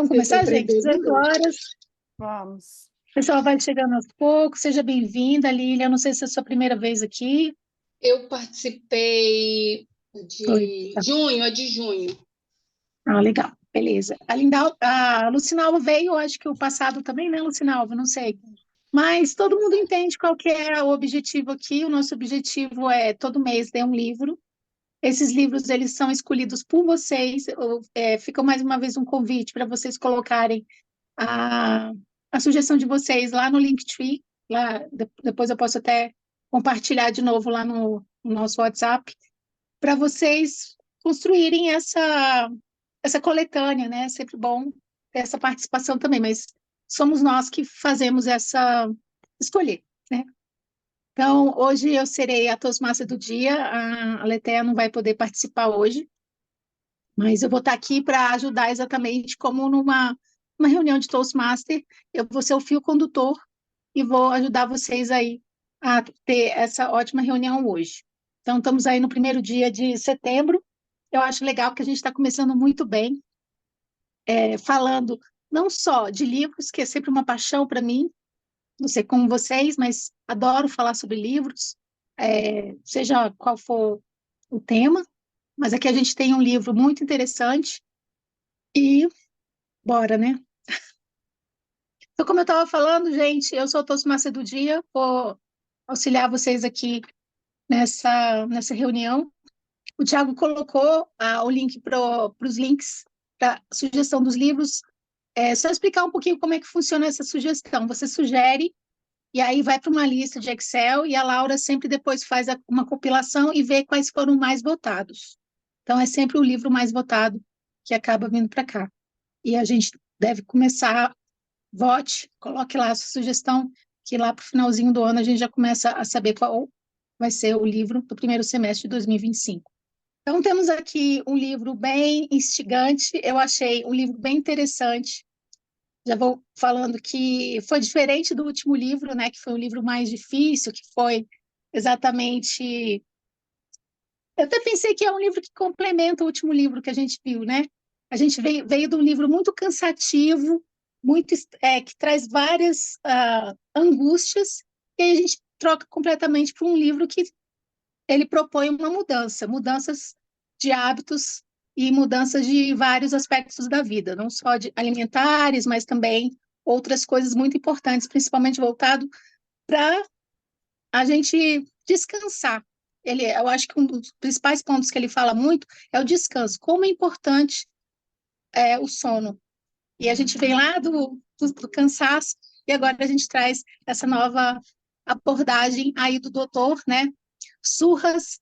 Vamos Eu estou começar, gente? 18 prevendo. horas. Vamos. O pessoal vai chegando aos poucos. Seja bem-vinda, Lília. Eu não sei se é a sua primeira vez aqui. Eu participei Foi. de junho, a de junho. Ah, legal. Beleza. A Lucinalva veio, acho que o passado também, né, Lucinalva? Não sei. Mas todo mundo entende qual que é o objetivo aqui. O nosso objetivo é, todo mês, ter um livro. Esses livros, eles são escolhidos por vocês. Fica mais uma vez um convite para vocês colocarem a, a sugestão de vocês lá no Linktree. Lá, depois eu posso até compartilhar de novo lá no nosso WhatsApp, para vocês construírem essa coletânea, né? É sempre bom ter essa participação também, mas somos nós que fazemos essa escolher, né? Então, hoje eu serei a Toastmaster do dia, a Letéia não vai poder participar hoje, mas eu vou estar aqui para ajudar exatamente como numa reunião de Toastmaster, eu vou ser o fio condutor e vou ajudar vocês aí a ter essa ótima reunião hoje. Então, estamos aí no primeiro dia de setembro. Eu acho legal que a gente está começando muito bem, falando não só de livros, que é sempre uma paixão para mim, não sei como vocês, mas adoro falar sobre livros, seja qual for o tema, mas aqui a gente tem um livro muito interessante e bora, né? Então, como eu estava falando, gente, eu sou a Toastmaster do dia, vou auxiliar vocês aqui nessa reunião. O Tiago colocou o link para os links para sugestão dos livros. É só explicar um pouquinho como é que funciona essa sugestão. Você sugere, e aí vai para uma lista de Excel, e a Laura sempre depois faz uma compilação e vê quais foram mais votados. Então, é sempre o livro mais votado que acaba vindo para cá. E a gente deve começar, vote, coloque lá a sua sugestão, que lá para o finalzinho do ano a gente já começa a saber qual vai ser o livro do primeiro semestre de 2025. Então, temos aqui um livro bem instigante, eu achei um livro bem interessante. Já vou falando que foi diferente do último livro, né, que foi um livro mais difícil, que foi exatamente... Eu até pensei que é um livro que complementa o último livro que a gente viu, né? A gente veio de um livro muito cansativo, que traz várias angústias, e aí a gente troca completamente para um livro que ele propõe uma mudanças de hábitos e mudanças de vários aspectos da vida, não só de alimentares, mas também outras coisas muito importantes, principalmente voltado para a gente descansar. Eu acho que um dos principais pontos que ele fala muito é o descanso, como é importante o sono. E a gente vem lá do cansaço, e agora a gente traz essa nova abordagem aí do doutor, né? Surras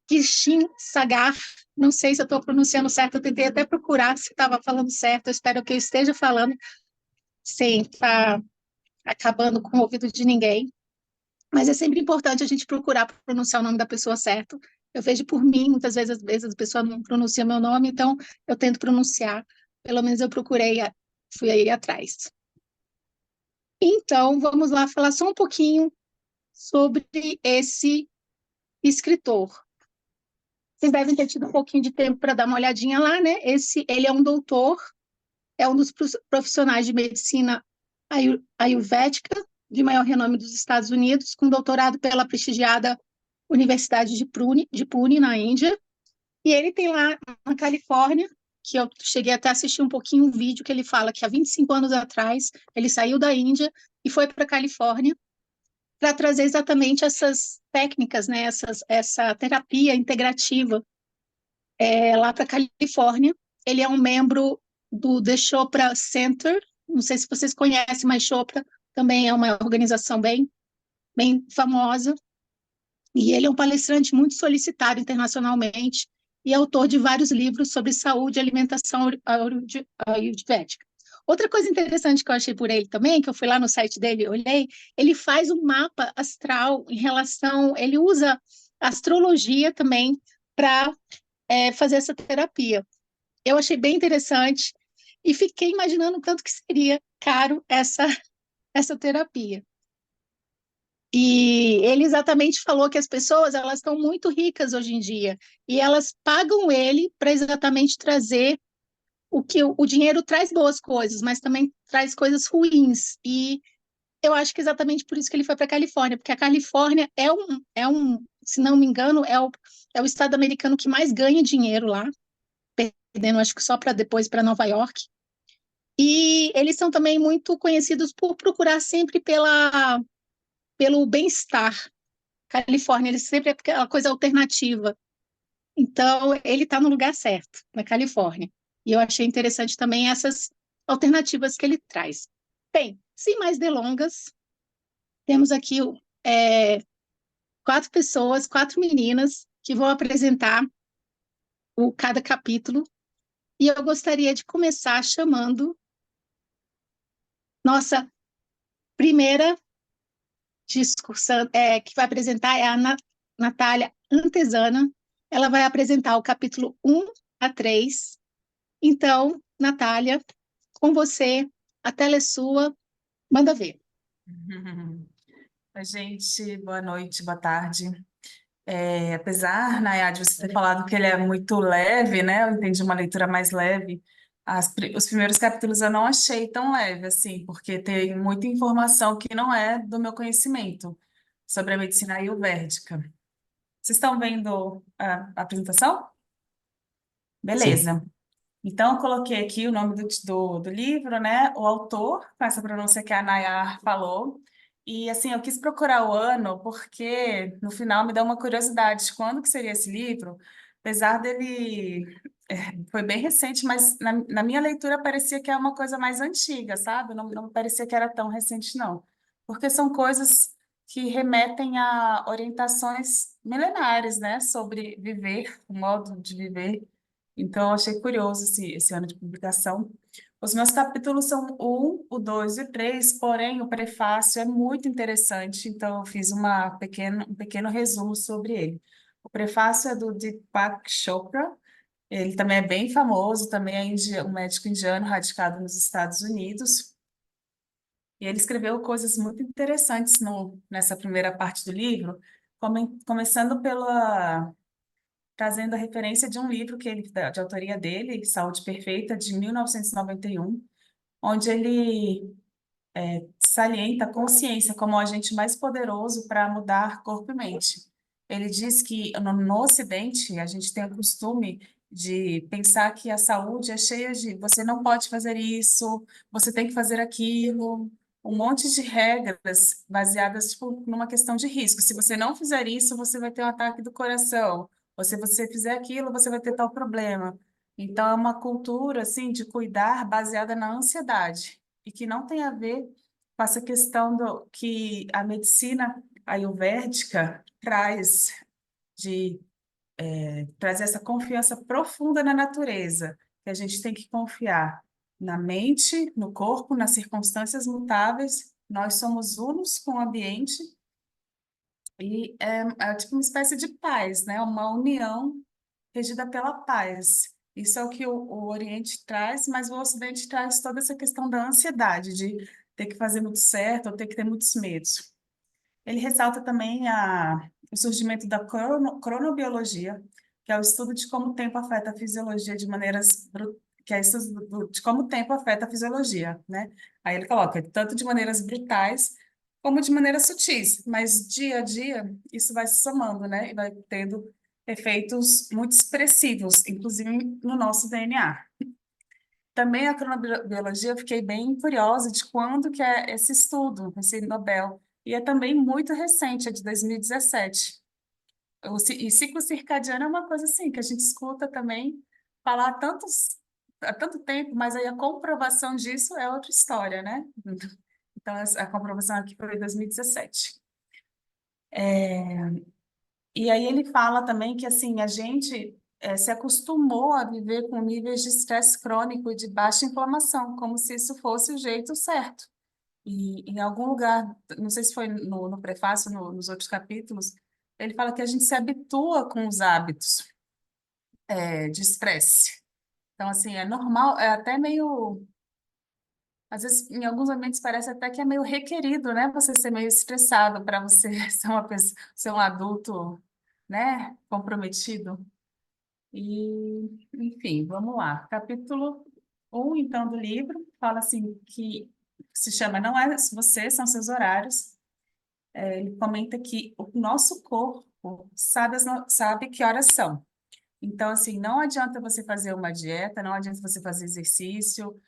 Kishin Sagar, não sei se eu estou pronunciando certo, eu tentei até procurar se estava falando certo, eu espero que eu esteja falando sem estar acabando com o ouvido de ninguém, mas é sempre importante a gente procurar pronunciar o nome da pessoa certo. Eu vejo por mim, muitas vezes, às vezes a pessoa não pronuncia meu nome, então eu tento pronunciar, pelo menos eu procurei, fui aí atrás. Então, vamos lá falar só um pouquinho sobre esse escritor. Vocês devem ter tido um pouquinho de tempo para dar uma olhadinha lá, né? Ele é um doutor, é um dos profissionais de medicina ayurvédica de maior renome dos Estados Unidos, com doutorado pela prestigiada Universidade de Pune, na Índia. E ele tem lá na Califórnia, que eu cheguei até a assistir um pouquinho um vídeo que ele fala que há 25 anos atrás ele saiu da Índia e foi para a Califórnia para trazer exatamente essas técnicas, né? Essa terapia integrativa lá para a Califórnia. Ele é um membro do The Chopra Center, não sei se vocês conhecem, mas Chopra também é uma organização bem famosa, e ele é um palestrante muito solicitado internacionalmente e autor de vários livros sobre saúde e alimentação ayurvédica. Outra coisa interessante que eu achei por ele também, que eu fui lá no site dele, olhei, ele faz um mapa astral em relação, ele usa astrologia também para fazer essa terapia. Eu achei bem interessante e fiquei imaginando o tanto que seria caro essa terapia. E ele exatamente falou que as pessoas elas estão muito ricas hoje em dia e elas pagam ele para exatamente trazer o dinheiro traz boas coisas, mas também traz coisas ruins. E eu acho que é exatamente por isso que ele foi para a Califórnia, porque a Califórnia se não me engano, é o estado americano que mais ganha dinheiro lá, perdendo, acho que só para depois para Nova York. E eles são também muito conhecidos por procurar sempre pelo bem-estar. Califórnia, ele sempre é aquela coisa alternativa. Então, ele está no lugar certo, na Califórnia. E eu achei interessante também essas alternativas que ele traz. Bem, sem mais delongas, temos aqui é, quatro pessoas, quatro meninas, que vão apresentar cada capítulo. E eu gostaria de começar chamando nossa primeira discussão, que vai apresentar é a Natália Antesana. Ela vai apresentar o capítulo 1 a 3. Então, Natália, com você, a tela é sua, manda ver. Oi, gente, boa noite, boa tarde. Apesar, Nayade, de você ter falado que ele é muito leve, né? Eu entendi uma leitura mais leve. Os primeiros capítulos eu não achei tão leve assim, porque tem muita informação que não é do meu conhecimento sobre a medicina ayurvédica. Vocês estão vendo a apresentação? Sim. Beleza. Então, eu coloquei aqui o nome do livro, né? O autor, com essa pronúncia que a Nayar falou. E, assim, eu quis procurar o ano porque, no final, me deu uma curiosidade de quando que seria esse livro. Apesar dele... foi bem recente, mas na minha leitura parecia que é uma coisa mais antiga, sabe? Não parecia que era tão recente, não. Porque são coisas que remetem a orientações milenares, né? Sobre viver, o modo de viver. Então, eu achei curioso esse ano de publicação. Os meus capítulos são o 2 e o 3, porém, o prefácio é muito interessante, então eu fiz um pequeno resumo sobre ele. O prefácio é do Deepak Chopra, ele também é bem famoso, também é um médico indiano radicado nos Estados Unidos, e ele escreveu coisas muito interessantes nessa primeira parte do livro, começando trazendo a referência de um livro de autoria dele, Saúde Perfeita, de 1991, onde ele salienta a consciência como o agente mais poderoso para mudar corpo e mente. Ele diz que no Ocidente a gente tem o costume de pensar que a saúde é cheia de você não pode fazer isso, você tem que fazer aquilo, um monte de regras baseadas tipo, numa questão de risco. Se você não fizer isso, você vai ter um ataque do coração. Ou se você fizer aquilo, você vai ter tal problema. Então, é uma cultura assim de cuidar baseada na ansiedade e que não tem a ver com essa questão que a medicina ayurvédica de trazer essa confiança profunda na natureza, que a gente tem que confiar na mente, no corpo, nas circunstâncias mutáveis. Nós somos unos com o ambiente e é tipo uma espécie de paz, né? Uma união regida pela paz. Isso é o que o Oriente traz, mas o Ocidente traz toda essa questão da ansiedade, de ter que fazer muito certo ou ter que ter muitos medos. Ele ressalta também o surgimento da cronobiologia, que é o estudo de como o tempo afeta a fisiologia de maneiras que é o estudo de como o tempo afeta a fisiologia, né? Aí ele coloca tanto de maneiras brutais como de maneiras sutis, mas dia a dia isso vai se somando, né? E vai tendo efeitos muito expressivos, inclusive no nosso DNA. Também a cronobiologia, eu fiquei bem curiosa de quando que é esse estudo, esse Nobel. E é também muito recente, é de 2017. E ciclo circadiano é uma coisa assim, que a gente escuta também falar há tanto tempo, mas aí a comprovação disso é outra história, né? Então, a comprovação aqui foi em 2017. E aí ele fala também que assim a gente se acostumou a viver com níveis de estresse crônico e de baixa inflamação, como se isso fosse o jeito certo. E em algum lugar, não sei se foi no prefácio, nos outros capítulos, ele fala que a gente se habitua com os hábitos de estresse. Então, assim, é normal, é até meio... Às vezes, em alguns ambientes, parece até que é meio requerido, né? Você ser meio estressado para você ser uma pessoa, ser um adulto, né? Comprometido. E, enfim, vamos lá. Capítulo 1, então, do livro, fala assim que se chama Não é você, são seus horários. Ele comenta que o nosso corpo sabe que horas são. Então, assim, não adianta você fazer uma dieta, não adianta você fazer exercício,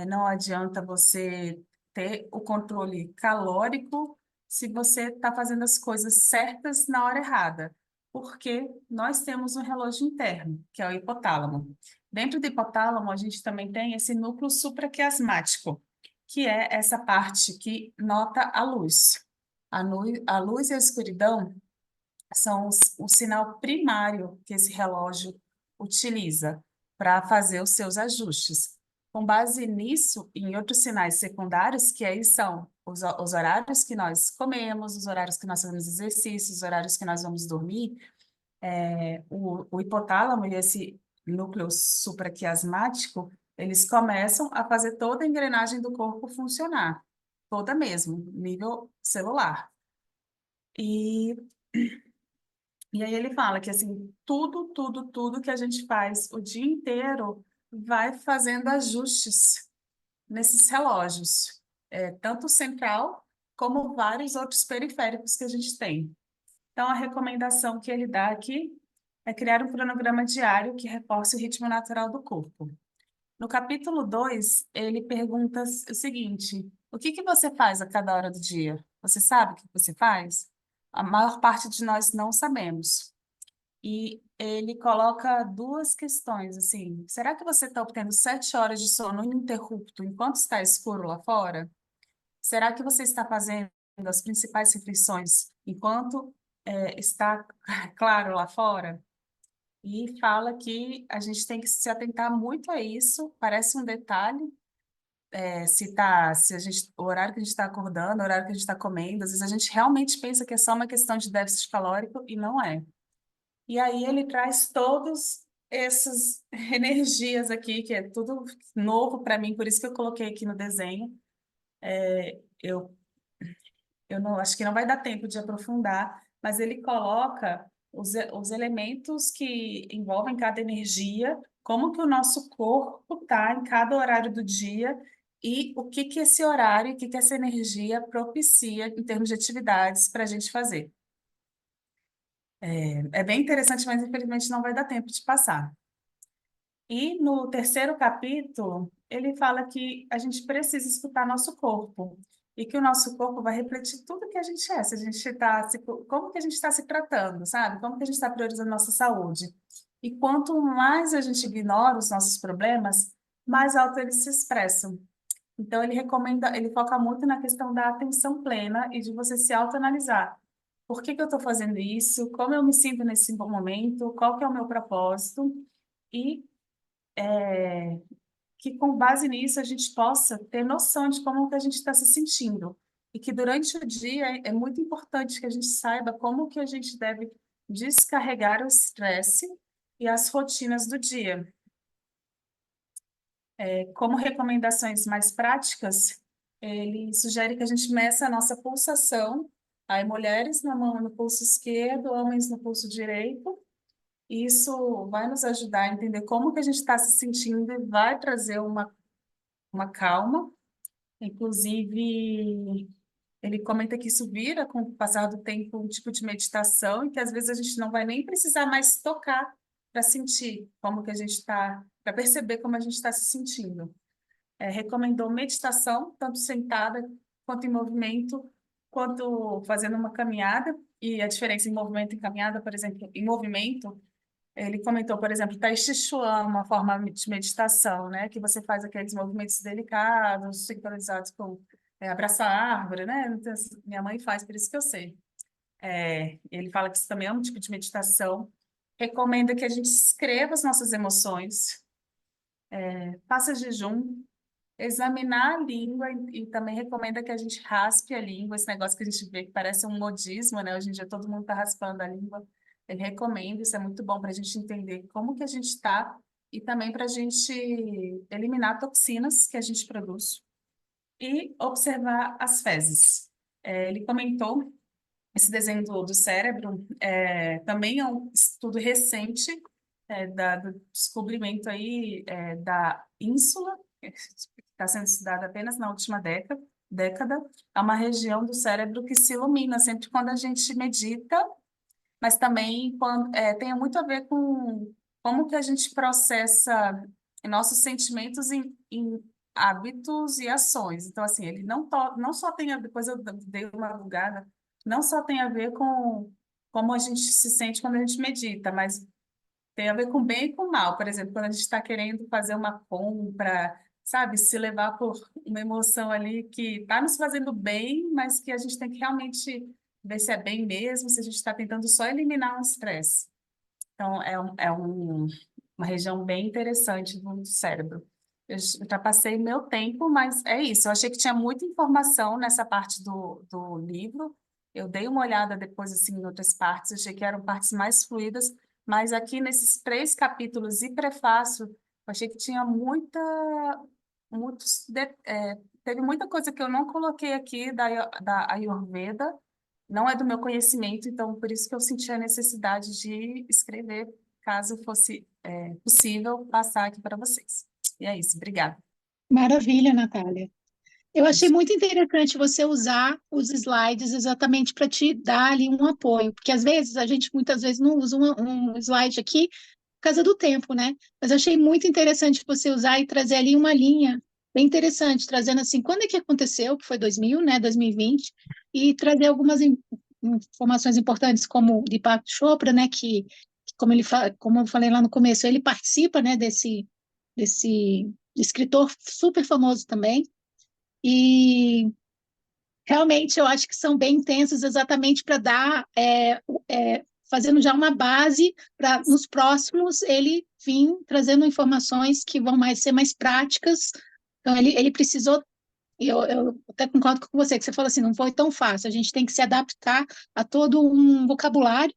não adianta você ter o controle calórico se você está fazendo as coisas certas na hora errada, porque nós temos um relógio interno, que é o hipotálamo. Dentro do hipotálamo, a gente também tem esse núcleo supraquiasmático, que é essa parte que nota a luz. A luz e a escuridão são o sinal primário que esse relógio utiliza para fazer os seus ajustes. Com base nisso, em outros sinais secundários, que aí são os horários que nós comemos, os horários que nós fazemos exercícios, os horários que nós vamos dormir, o hipotálamo e esse núcleo supraquiasmático, eles começam a fazer toda a engrenagem do corpo funcionar, toda mesmo, nível celular. E aí ele fala que assim, tudo que a gente faz o dia inteiro vai fazendo ajustes nesses relógios, tanto o central como vários outros periféricos que a gente tem. Então, a recomendação que ele dá aqui é criar um cronograma diário que reforce o ritmo natural do corpo. No capítulo 2, ele pergunta o seguinte: o que você faz a cada hora do dia? Você sabe o que você faz? A maior parte de nós não sabemos. E ele coloca duas questões, assim, será que você está obtendo 7 horas de sono ininterrupto enquanto está escuro lá fora? Será que você está fazendo as principais refeições enquanto está claro lá fora? E fala que a gente tem que se atentar muito a isso, parece um detalhe, o horário que a gente está acordando, o horário que a gente está comendo, às vezes a gente realmente pensa que é só uma questão de déficit calórico e não é. E aí ele traz todas essas energias aqui, que é tudo novo para mim, por isso que eu coloquei aqui no desenho. Eu, eu não acho que não vai dar tempo de aprofundar, mas ele coloca os elementos que envolvem cada energia, como que o nosso corpo está em cada horário do dia e o que que esse horário, o que que essa energia propicia em termos de atividades para a gente fazer. É bem interessante, mas infelizmente não vai dar tempo de passar. E no terceiro capítulo, ele fala que a gente precisa escutar nosso corpo e que o nosso corpo vai refletir tudo que a gente é, se a gente está como que a gente está se tratando, sabe? Como que a gente está priorizando nossa saúde. E quanto mais a gente ignora os nossos problemas, mais alto eles se expressam. Então ele recomenda, ele foca muito na questão da atenção plena e de você se autoanalisar. Por que que eu estou fazendo isso? Como eu me sinto nesse momento? Qual que é o meu propósito? E que com base nisso a gente possa ter noção de como que a gente está se sentindo. E que durante o dia é muito importante que a gente saiba como que a gente deve descarregar o estresse e as rotinas do dia. Como recomendações mais práticas, ele sugere que a gente meça a nossa pulsação, aí mulheres na mão no pulso esquerdo, homens no pulso direito. Isso vai nos ajudar a entender como que a gente está se sentindo e vai trazer uma calma. Inclusive, ele comenta que isso vira, com o passar do tempo, um tipo de meditação e que às vezes a gente não vai nem precisar mais tocar para sentir como que a gente está, para perceber como a gente está se sentindo. Recomendou meditação, tanto sentada quanto em movimento, quanto fazendo uma caminhada. E a diferença em movimento e caminhada, por exemplo, em movimento, ele comentou, por exemplo, Tai Chi Chuan, uma forma de meditação, né? Que você faz aqueles movimentos delicados, sincronizados com abraçar a árvore, né? Então, minha mãe faz, por isso que eu sei. Ele fala que isso também é um tipo de meditação. Recomenda que a gente escreva as nossas emoções, faça jejum, examinar a língua e também recomenda que a gente raspe a língua, esse negócio que a gente vê que parece um modismo, né? Hoje em dia todo mundo está raspando a língua. Ele recomenda, isso é muito bom para a gente entender como que a gente está e também para a gente eliminar toxinas que a gente produz e observar as fezes. Ele comentou esse desenho do cérebro, também é um estudo recente do descobrimento aí da ínsula, que está sendo estudada apenas na última década, é uma região do cérebro que se ilumina sempre quando a gente medita, mas também tem muito a ver com como que a gente processa nossos sentimentos em hábitos e ações. Então, assim, ele não só tem a ver, depois eu dei uma bugada, não só tem a ver com como a gente se sente quando a gente medita, mas tem a ver com bem e com mal. Por exemplo, quando a gente está querendo fazer uma compra, sabe, se levar por uma emoção ali que está nos fazendo bem, mas que a gente tem que realmente ver se é bem mesmo, se a gente está tentando só eliminar um estresse. Então, uma região bem interessante do cérebro. Eu ultrapassei meu tempo, mas é isso. Eu achei que tinha muita informação nessa parte do livro. Eu dei uma olhada depois, assim, em outras partes. Achei que eram partes mais fluidas, mas aqui nesses 3 capítulos e prefácio, eu achei que tinha teve muita coisa que eu não coloquei aqui da Ayurveda, não é do meu conhecimento, então por isso que eu senti a necessidade de escrever, caso fosse possível, passar aqui para vocês. E é isso, obrigada. Maravilha, Natália. Eu achei muito interessante você usar os slides exatamente para te dar ali um apoio, porque às vezes a gente muitas vezes não usa um slide aqui por causa do tempo, né? Mas eu achei muito interessante você usar e trazer ali uma linha bem interessante, trazendo assim, quando é que aconteceu, que foi 2000, né, 2020, e trazer algumas informações importantes, como o Deepak Chopra, né, que como eu falei lá no começo, ele participa, né, desse escritor super famoso também, e realmente eu acho que são bem intensos exatamente para dar, fazendo já uma base para nos próximos ele vir trazendo informações que vão ser mais práticas. Então ele precisou, eu até concordo com você, que você falou assim, não foi tão fácil, a gente tem que se adaptar a todo um vocabulário.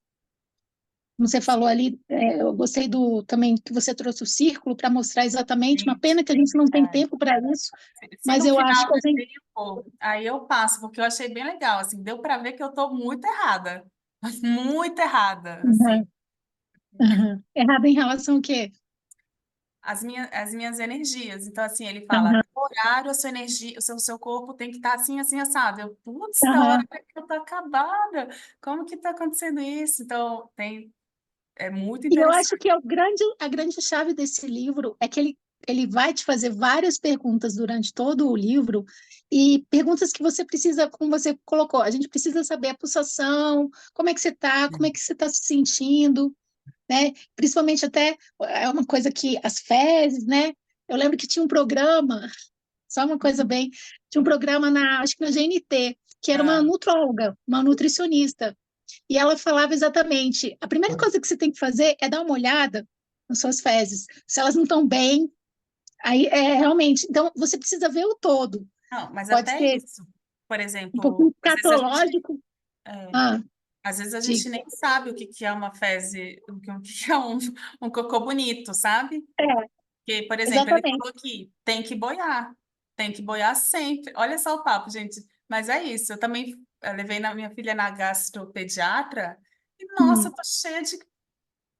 Como você falou ali, eu gostei também que você trouxe o círculo para mostrar exatamente, uma Gente, pena que a gente não tem tempo para isso, se mas no eu acho final que do tempo, aí eu passo, porque eu achei bem legal, assim, deu para ver que eu estou muito errada, muito errada, assim. Uhum, uhum. Errado em relação ao quê? As minhas energias. Então, assim, ele fala, Aham, horário, a sua energia, o seu corpo tem que estar assim, assim, assado. Eu, putz, tá hora aham. que eu tô acabada. Como que tá acontecendo isso? Então, é muito E eu acho interessante. que a grande chave desse livro é que ele vai te fazer várias perguntas durante todo o livro, e perguntas que você precisa, como você colocou, a gente precisa saber a pulsação, como é que você está, como é que você está se sentindo, né? Principalmente até, é uma coisa que as fezes, né? Eu lembro que tinha um programa, só uma coisa bem, tinha um programa acho que na GNT, que era uma Ah, nutróloga, uma nutricionista, e ela falava exatamente: a primeira coisa que você tem que fazer é dar uma olhada nas suas fezes. Se elas não estão bem, aí realmente. Então, você precisa ver o todo. não, mas Pode até ser isso. Por um pouquinho exemplo, catológico. é, Ah, às vezes a diga. gente nem sabe o que que é uma fezes, o que é um cocô bonito, sabe? É, Porque, por exemplo, ele exatamente. falou que tem que boiar sempre. Olha só o papo, gente. Mas é isso. Eu também levei minha filha na gastropediatra e, nossa, eu tô cheia de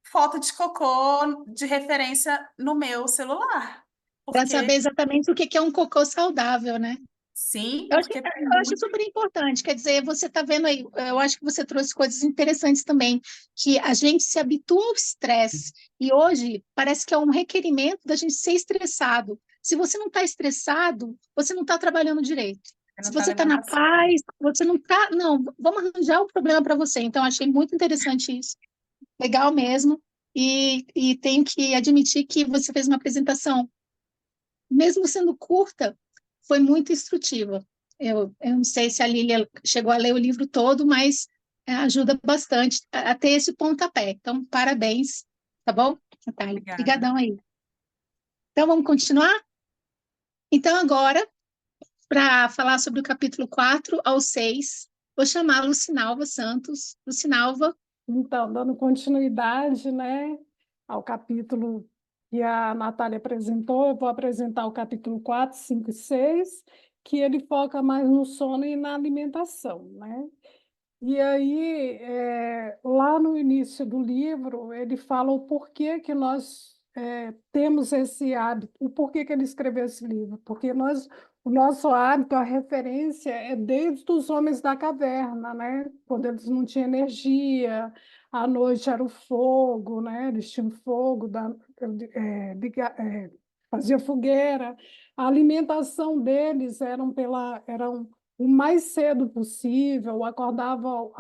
foto de cocô de referência no meu celular. Para saber Porque, exatamente o que é um cocô saudável, né? sim, Eu acho, porque tem eu acho muito. super importante, quer dizer, você está vendo aí, eu acho que você trouxe coisas interessantes também, que a gente se habitua ao estresse, e hoje parece que é um requerimento da gente ser estressado. Se você não está estressado, você não está trabalhando direito. Você Se não tá você está levando na a sério. paz, você não está. Não, vamos arranjar o problema para você. Então, achei muito interessante isso. Legal mesmo. E tenho que admitir que você fez uma apresentação, mesmo sendo curta, foi muito instrutiva. Eu não sei se a Lília chegou a ler o livro todo, mas ajuda bastante a ter esse pontapé. Então, parabéns, tá bom, Natália? Obrigada. Obrigadão aí. Então, vamos continuar? Então, agora, para falar sobre o capítulo 4 ao 6, vou chamar a Lucinalva Santos. Lucinalva, Então, dando continuidade, né, ao capítulo que a Natália apresentou, eu vou apresentar o capítulo 4, 5 e 6, que ele foca mais no sono e na alimentação, né? E aí, lá no início do livro, ele fala o porquê que nós temos esse hábito. O porquê que ele escreveu esse livro? Porque o nosso hábito, a referência é desde os homens da caverna, né? Quando eles não tinham energia, à noite era o fogo, né? Eles tinham fogo, fazia fogueira. A alimentação deles eram o mais cedo possível, acordavam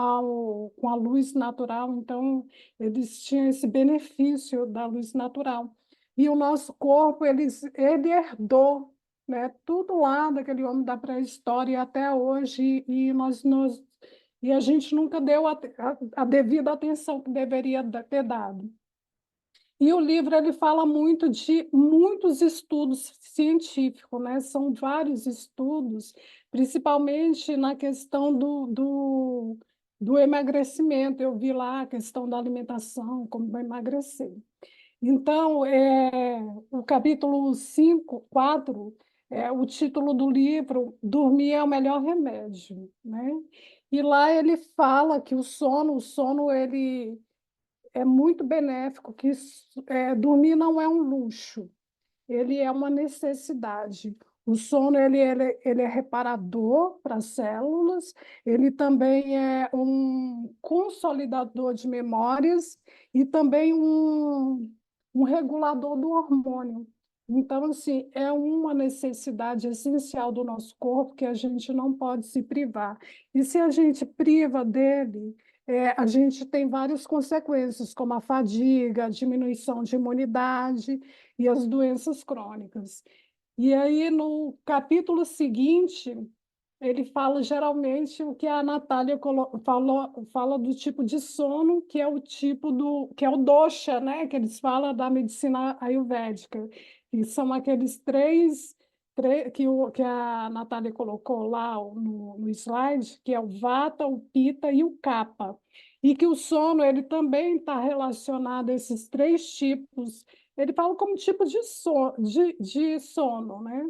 com a luz natural, então eles tinham esse benefício da luz natural. E o nosso corpo, ele herdou, né, tudo lá daquele homem da pré-história até hoje, e a gente nunca deu a devida atenção que deveria ter dado. E o livro ele fala muito de muitos estudos científicos, né? São vários estudos, principalmente na questão do emagrecimento. Eu vi lá a questão da alimentação, como vai emagrecer. Então, o capítulo 5, 4, o título do livro, Dormir é o melhor remédio, né? E lá ele fala que o sono ele é muito benéfico, que dormir não é um luxo, ele é uma necessidade. O sono ele é reparador para as células, ele também é um consolidador de memórias e também um regulador do hormônio. Então, assim, é uma necessidade essencial do nosso corpo que a gente não pode se privar. E se a gente priva dele, a gente tem várias consequências, como a fadiga, a diminuição de imunidade e as doenças crônicas. E aí, no capítulo seguinte, ele fala geralmente o que a Natália fala do tipo de sono, que é o que é o dosha, né? Que eles falam da medicina ayurvédica. E são aqueles que a Natália colocou lá no slide, que é o Vata, o Pitta e o Kapha. E que o sono ele também está relacionado a esses três tipos. Ele fala como tipo de sono, né?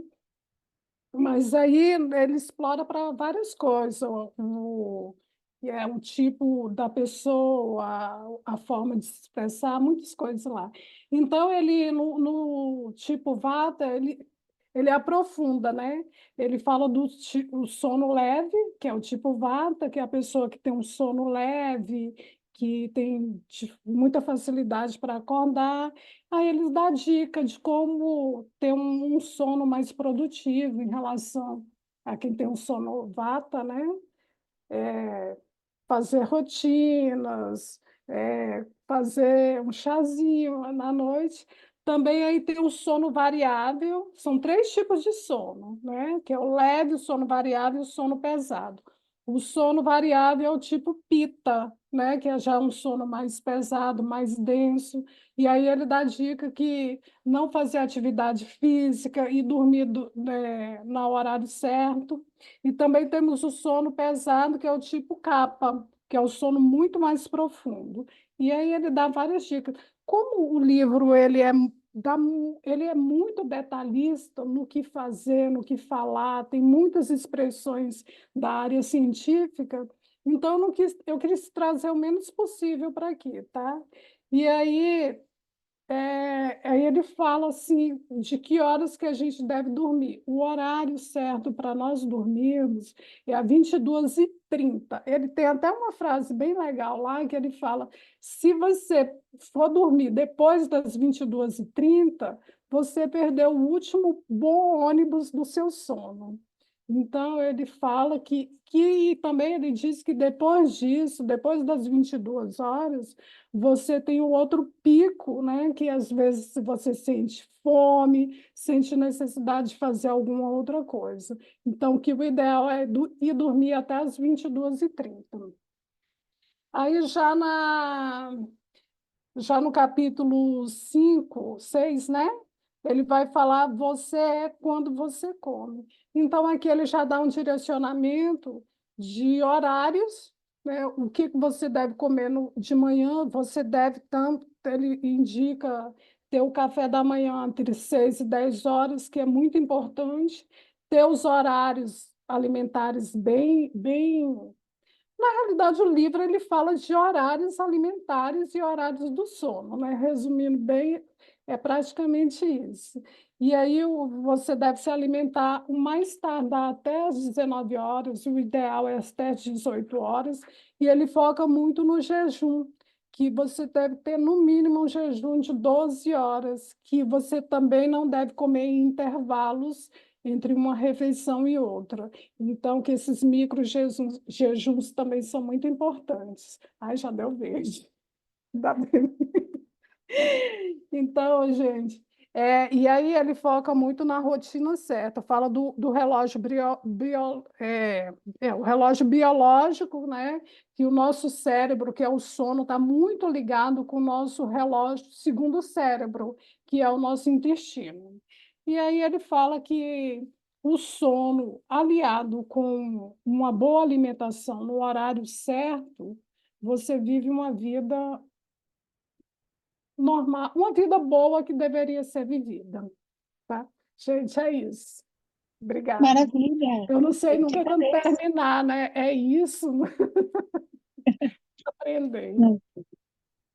Mas aí ele explora para várias coisas, o tipo da pessoa, a forma de se expressar, muitas coisas lá. Então, ele, no tipo Vata, ele aprofunda, né? Ele fala o sono leve, que é o tipo Vata, que é a pessoa que tem um sono leve, que tem muita facilidade para acordar. Aí eles dão dica de como ter um sono mais produtivo em relação a quem tem um sono vata, né? Fazer rotinas, fazer um chazinho na noite. Também aí tem o sono variável, são três tipos de sono, né? Que é o leve, o sono variável e o sono pesado. O sono variável é o tipo pita, né? Que é já um sono mais pesado, mais denso. E aí ele dá dica que não fazer atividade física e dormir no horário certo. E também temos o sono pesado, que é o tipo capa, que é o sono muito mais profundo. E aí ele dá várias dicas. Como o livro ele é muito detalhista no que fazer, no que falar, tem muitas expressões da área científica, então eu quis trazer o menos possível para aqui, tá? E aí aí ele fala assim de que horas que a gente deve dormir. O horário certo para nós dormirmos é às 22h30. Ele tem até uma frase bem legal lá que ele fala: se você for dormir depois das 22h30, você perdeu o último bom ônibus do seu sono. Então, ele fala que também ele diz que depois disso, depois das 22 horas, você tem o outro pico, né? Que às vezes você sente fome, sente necessidade de fazer alguma outra coisa. Então, que o ideal é ir dormir até as 22h30. Aí já no capítulo 5, 6, né? Ele vai falar você é quando você come. Então, aqui ele já dá um direcionamento de horários, né? O que você deve comer de manhã, você deve tanto, ele indica ter o café da manhã entre 6 e 10 horas, que é muito importante, ter os horários alimentares bem. Na realidade, o livro ele fala de horários alimentares e horários do sono, né? Resumindo bem, É praticamente isso. E aí você deve se alimentar o mais tardar até às 19 horas, o ideal é até às 18 horas, e ele foca muito no jejum, que você deve ter no mínimo um jejum de 12 horas, que você também não deve comer em intervalos entre uma refeição e outra. Então, que esses jejuns também são muito importantes. Ai, já deu verde. Ainda bem. Então, gente, e aí ele foca muito na rotina certa, fala do relógio o relógio biológico, né? Que o nosso cérebro, que é o sono, está muito ligado com o nosso relógio segundo cérebro, que é o nosso intestino. E aí ele fala que o sono, aliado com uma boa alimentação no horário certo, você vive uma vida normal, uma vida boa que deveria ser vivida, tá? Gente, é isso. Obrigada. Maravilha. Eu não sei Eu que nunca quando agradeço. terminar, né? É isso. Aprender.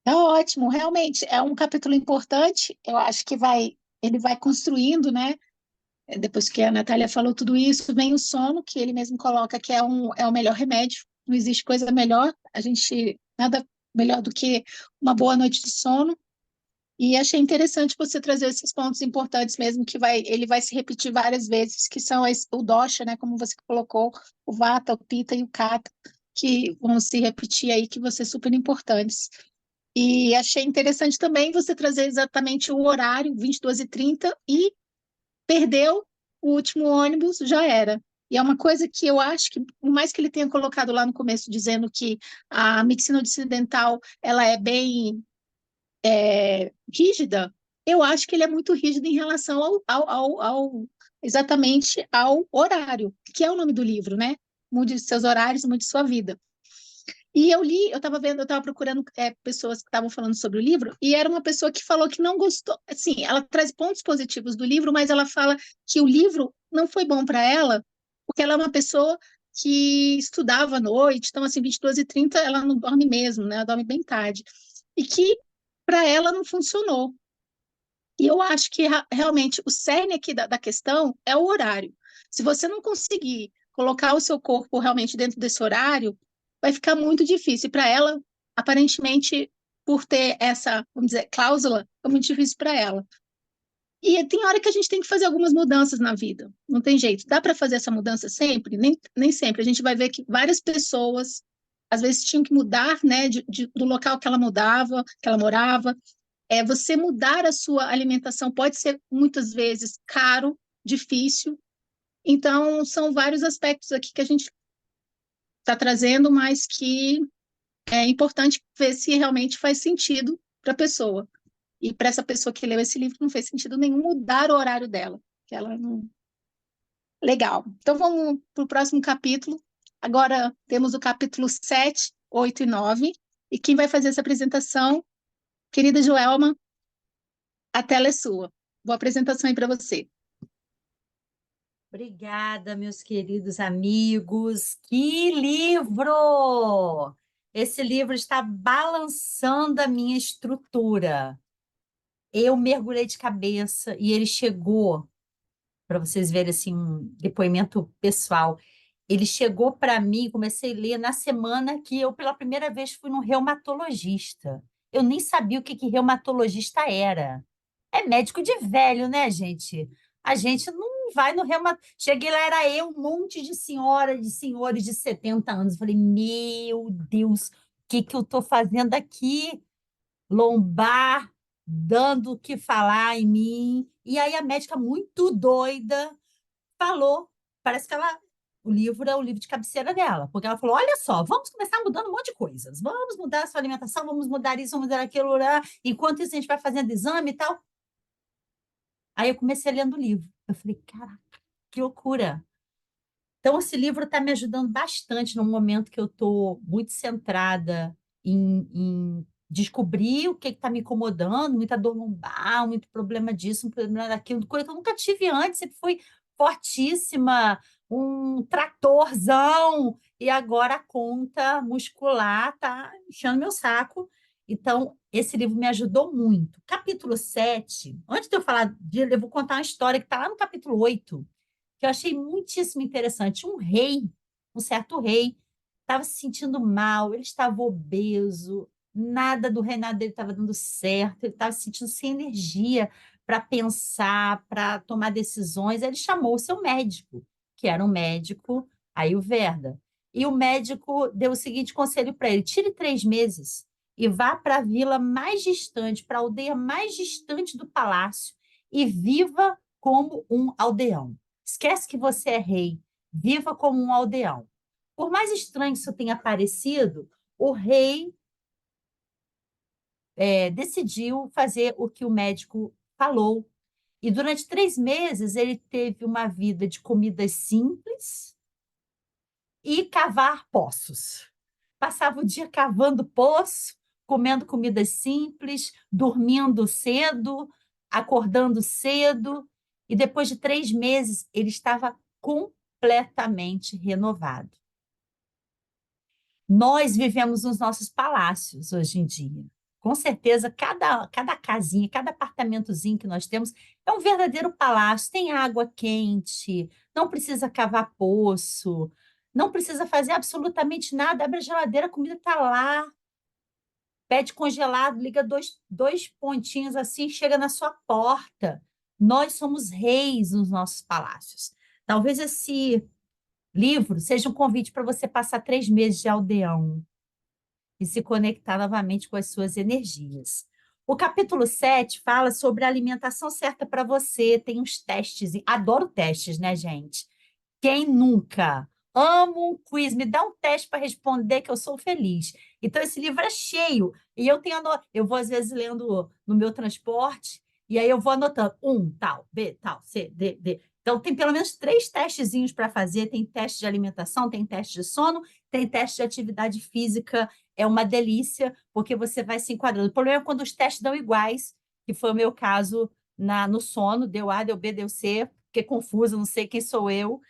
Tá ótimo, realmente é um capítulo importante. Eu acho que ele vai construindo, né? Depois que a Natália falou tudo isso, vem o sono, que ele mesmo coloca que é o melhor remédio. Não existe coisa melhor. Nada melhor do que uma boa noite de sono. E achei interessante você trazer esses pontos importantes mesmo, que ele vai se repetir várias vezes, que são o dosha, né, como você colocou, o vata, o pitta e o kapha, que vão se repetir aí, que vão ser super importantes. E achei interessante também você trazer exatamente o horário, 22h30, e perdeu o último ônibus, já era. E é uma coisa que eu acho que, por mais que ele tenha colocado lá no começo, dizendo que a medicina ocidental ela é bem rígida, eu acho que ele é muito rígido em relação exatamente ao horário, que é o nome do livro, né? Mude seus horários, mude sua vida. E eu estava vendo, eu estava procurando pessoas que estavam falando sobre o livro, e era uma pessoa que falou que não gostou. Assim, ela traz pontos positivos do livro, mas ela fala que o livro não foi bom para ela, porque ela é uma pessoa que estudava à noite, então, assim, 22h30 ela não dorme mesmo, né? Ela dorme bem tarde. E que para ela não funcionou. E eu acho que realmente o cerne aqui da questão é o horário. Se você não conseguir colocar o seu corpo realmente dentro desse horário, vai ficar muito difícil. Para ela, aparentemente, por ter essa, vamos dizer, cláusula, é muito difícil para ela. E tem hora que a gente tem que fazer algumas mudanças na vida. Não tem jeito. Dá para fazer essa mudança sempre? Nem sempre. A gente vai ver que várias pessoas, às vezes, tinham que mudar, né, do local que ela mudava, que ela morava. Você mudar a sua alimentação pode ser muitas vezes caro, difícil. Então, são vários aspectos aqui que a gente está trazendo, mas que é importante ver se realmente faz sentido para a pessoa. E para essa pessoa que leu esse livro, não fez sentido nenhum mudar o horário dela, que ela não. Legal. Então, vamos para o próximo capítulo. Agora temos o capítulo 7, 8 e 9. E quem vai fazer essa apresentação, querida Joelma, a tela é sua. Boa apresentação aí para você. Obrigada, meus queridos amigos. Que livro! Esse livro está balançando a minha estrutura. Eu mergulhei de cabeça e ele chegou, para vocês verem assim, um depoimento pessoal. Ele chegou para mim, comecei a ler na semana que eu, pela primeira vez, fui no reumatologista. Eu nem sabia o que reumatologista era. É médico de velho, né, gente? A gente não vai no reumatologista. Cheguei lá, era eu, um monte de senhora, de senhores de 70 anos. Falei, meu Deus, o que eu estou fazendo aqui? Lombar, dando o que falar em mim. E aí a médica, muito doida, falou, parece que o livro é o livro de cabeceira dela, porque ela falou, olha só, vamos começar mudando um monte de coisas, vamos mudar a sua alimentação, vamos mudar isso, vamos mudar aquilo, lá. Enquanto isso a gente vai fazendo exame e tal. Aí eu comecei lendo o livro, eu falei, caraca, que loucura. Então esse livro está me ajudando bastante no momento que eu estou muito centrada em descobrir o que está me incomodando, muita dor lombar, muito problema disso, um problema daquilo, coisa que eu nunca tive antes, sempre fui fortíssima, um tratorzão, e agora a conta muscular está enchendo meu saco. Então, esse livro me ajudou muito. Capítulo 7, antes de eu falar dele, eu vou contar uma história que está lá no capítulo 8, que eu achei muitíssimo interessante. Um certo rei, estava se sentindo mal, ele estava obeso, nada do reinado dele estava dando certo, ele estava se sentindo sem energia para pensar, para tomar decisões. Aí ele chamou o seu médico, que era um médico Ayurveda. E o médico deu o seguinte conselho para ele: tire 3 meses e vá para a vila mais distante, para a aldeia mais distante do palácio, e viva como um aldeão. Esquece que você é rei, viva como um aldeão. Por mais estranho que isso tenha parecido, o rei decidiu fazer o que o médico falou. E durante 3 meses ele teve uma vida de comidas simples e cavar poços. Passava o dia cavando poço, comendo comidas simples, dormindo cedo, acordando cedo. E depois de 3 meses ele estava completamente renovado. Nós vivemos nos nossos palácios hoje em dia. Com certeza, cada casinha, cada apartamentozinho que nós temos é um verdadeiro palácio. Tem água quente, não precisa cavar poço, não precisa fazer absolutamente nada. Abre a geladeira, a comida está lá. Pede congelado, liga dois pontinhos assim, chega na sua porta. Nós somos reis nos nossos palácios. Talvez esse livro seja um convite para você passar 3 meses de aldeão e se conectar novamente com as suas energias. O capítulo 7 fala sobre a alimentação certa para você. Tem uns testes. Adoro testes, né, gente? Quem nunca? Amo um quiz. Me dá um teste para responder que eu sou feliz. Então, esse livro é cheio. E eu vou, às vezes, lendo no meu transporte, e aí eu vou anotando. Tal, B, tal, C, D, D. Então, tem pelo menos 3 testezinhos para fazer. Tem teste de alimentação, tem teste de sono, tem teste de atividade física. É uma delícia, porque você vai se enquadrando. O problema é quando os testes dão iguais, que foi o meu caso no sono. Deu A, deu B, deu C. Fiquei confusa, não sei quem sou eu.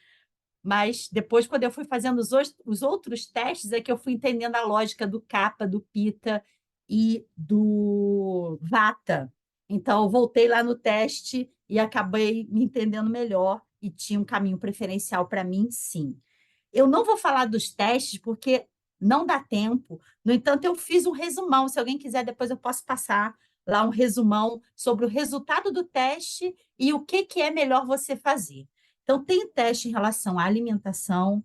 Mas depois, quando eu fui fazendo os outros testes, é que eu fui entendendo a lógica do Kapha, do Pitta e do Vata. Então, eu voltei lá no teste e acabei me entendendo melhor e tinha um caminho preferencial para mim, sim. Eu não vou falar dos testes porque não dá tempo. No entanto, eu fiz um resumão. Se alguém quiser, depois eu posso passar lá um resumão sobre o resultado do teste e o que é melhor você fazer. Então, tem teste em relação à alimentação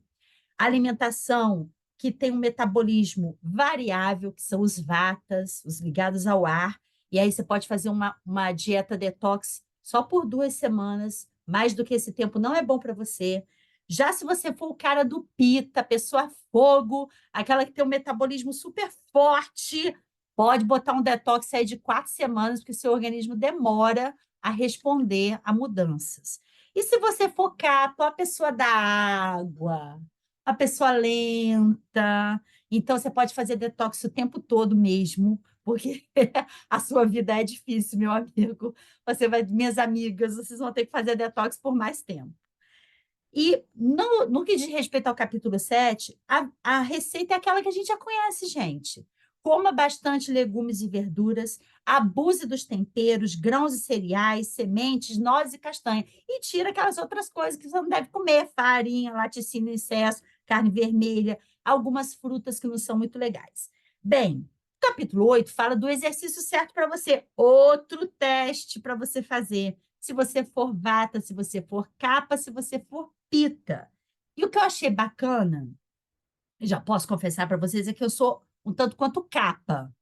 que tem um metabolismo variável, que são os vatas, os ligados ao ar, e aí você pode fazer uma dieta detox só por 2 semanas, mais do que esse tempo não é bom para você. Já se você for o cara do pita, pessoa fogo, aquela que tem um metabolismo super forte, pode botar um detox aí de 4 semanas, porque seu organismo demora a responder a mudanças. E se você for capa, a pessoa da água, a pessoa lenta, então você pode fazer detox o tempo todo mesmo, porque a sua vida é difícil, meu amigo. Minhas amigas, vocês vão ter que fazer detox por mais tempo. E no que diz respeito ao capítulo 7, a receita é aquela que a gente já conhece, gente. Coma bastante legumes e verduras, abuse dos temperos, grãos e cereais, sementes, nozes e castanha. E tira aquelas outras coisas que você não deve comer, farinha, laticínio em excesso, carne vermelha, algumas frutas que não são muito legais. Bem, o capítulo 8 fala do exercício certo para você. Outro teste para você fazer. Se você for vata, se você for capa, se você for pita. E o que eu achei bacana, já posso confessar para vocês, é que eu sou um tanto quanto capa.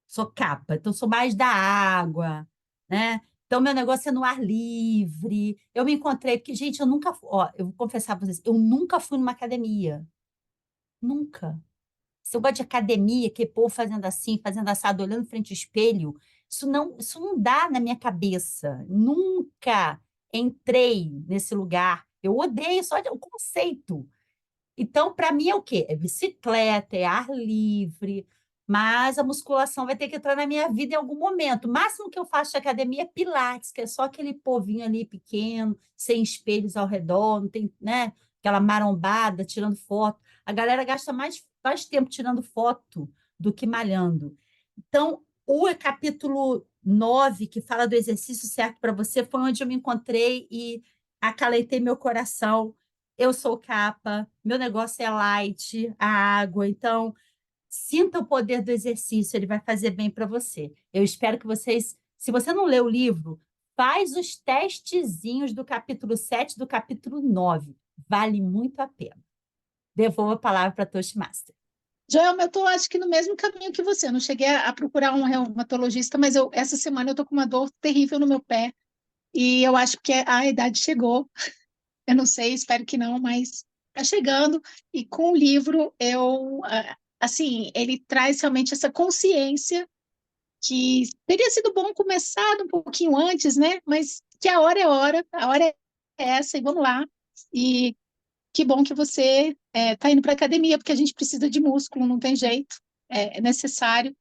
Sou capa, então sou mais da água, né? Então, meu negócio é no ar livre. Eu me encontrei, porque, gente, eu vou confessar para vocês, eu nunca fui numa academia. Nunca. Se eu gosto de academia, que povo fazendo assim, fazendo assado, olhando frente ao espelho, isso não dá na minha cabeça. Nunca entrei nesse lugar. Eu odeio só o conceito. Então, para mim é o quê? É bicicleta, é ar livre, mas a musculação vai ter que entrar na minha vida em algum momento. O máximo que eu faço de academia é pilates, que é só aquele povinho ali pequeno, sem espelhos ao redor, não tem, né, aquela marombada, tirando foto. A galera gasta mais tempo tirando foto do que malhando. Então, o capítulo 9, que fala do exercício certo para você, foi onde eu me encontrei e acalentei meu coração. Eu sou capa, meu negócio é light, a água, então sinta o poder do exercício, ele vai fazer bem para você. Eu espero que vocês, se você não leu o livro, faz os testezinhos do capítulo 7, do capítulo 9. Vale muito a pena. Devolvo a palavra para a Toastmaster. Joel, eu estou, acho que no mesmo caminho que você. Eu não cheguei a procurar um reumatologista, mas essa semana eu estou com uma dor terrível no meu pé. E eu acho que a idade chegou. Eu não sei, espero que não, mas está chegando. E com o livro, assim, ele traz realmente essa consciência que teria sido bom começar um pouquinho antes, né? Mas que a hora é hora, a hora é essa, e vamos lá. E que bom que você está indo para a academia, porque a gente precisa de músculo, não tem jeito, é necessário,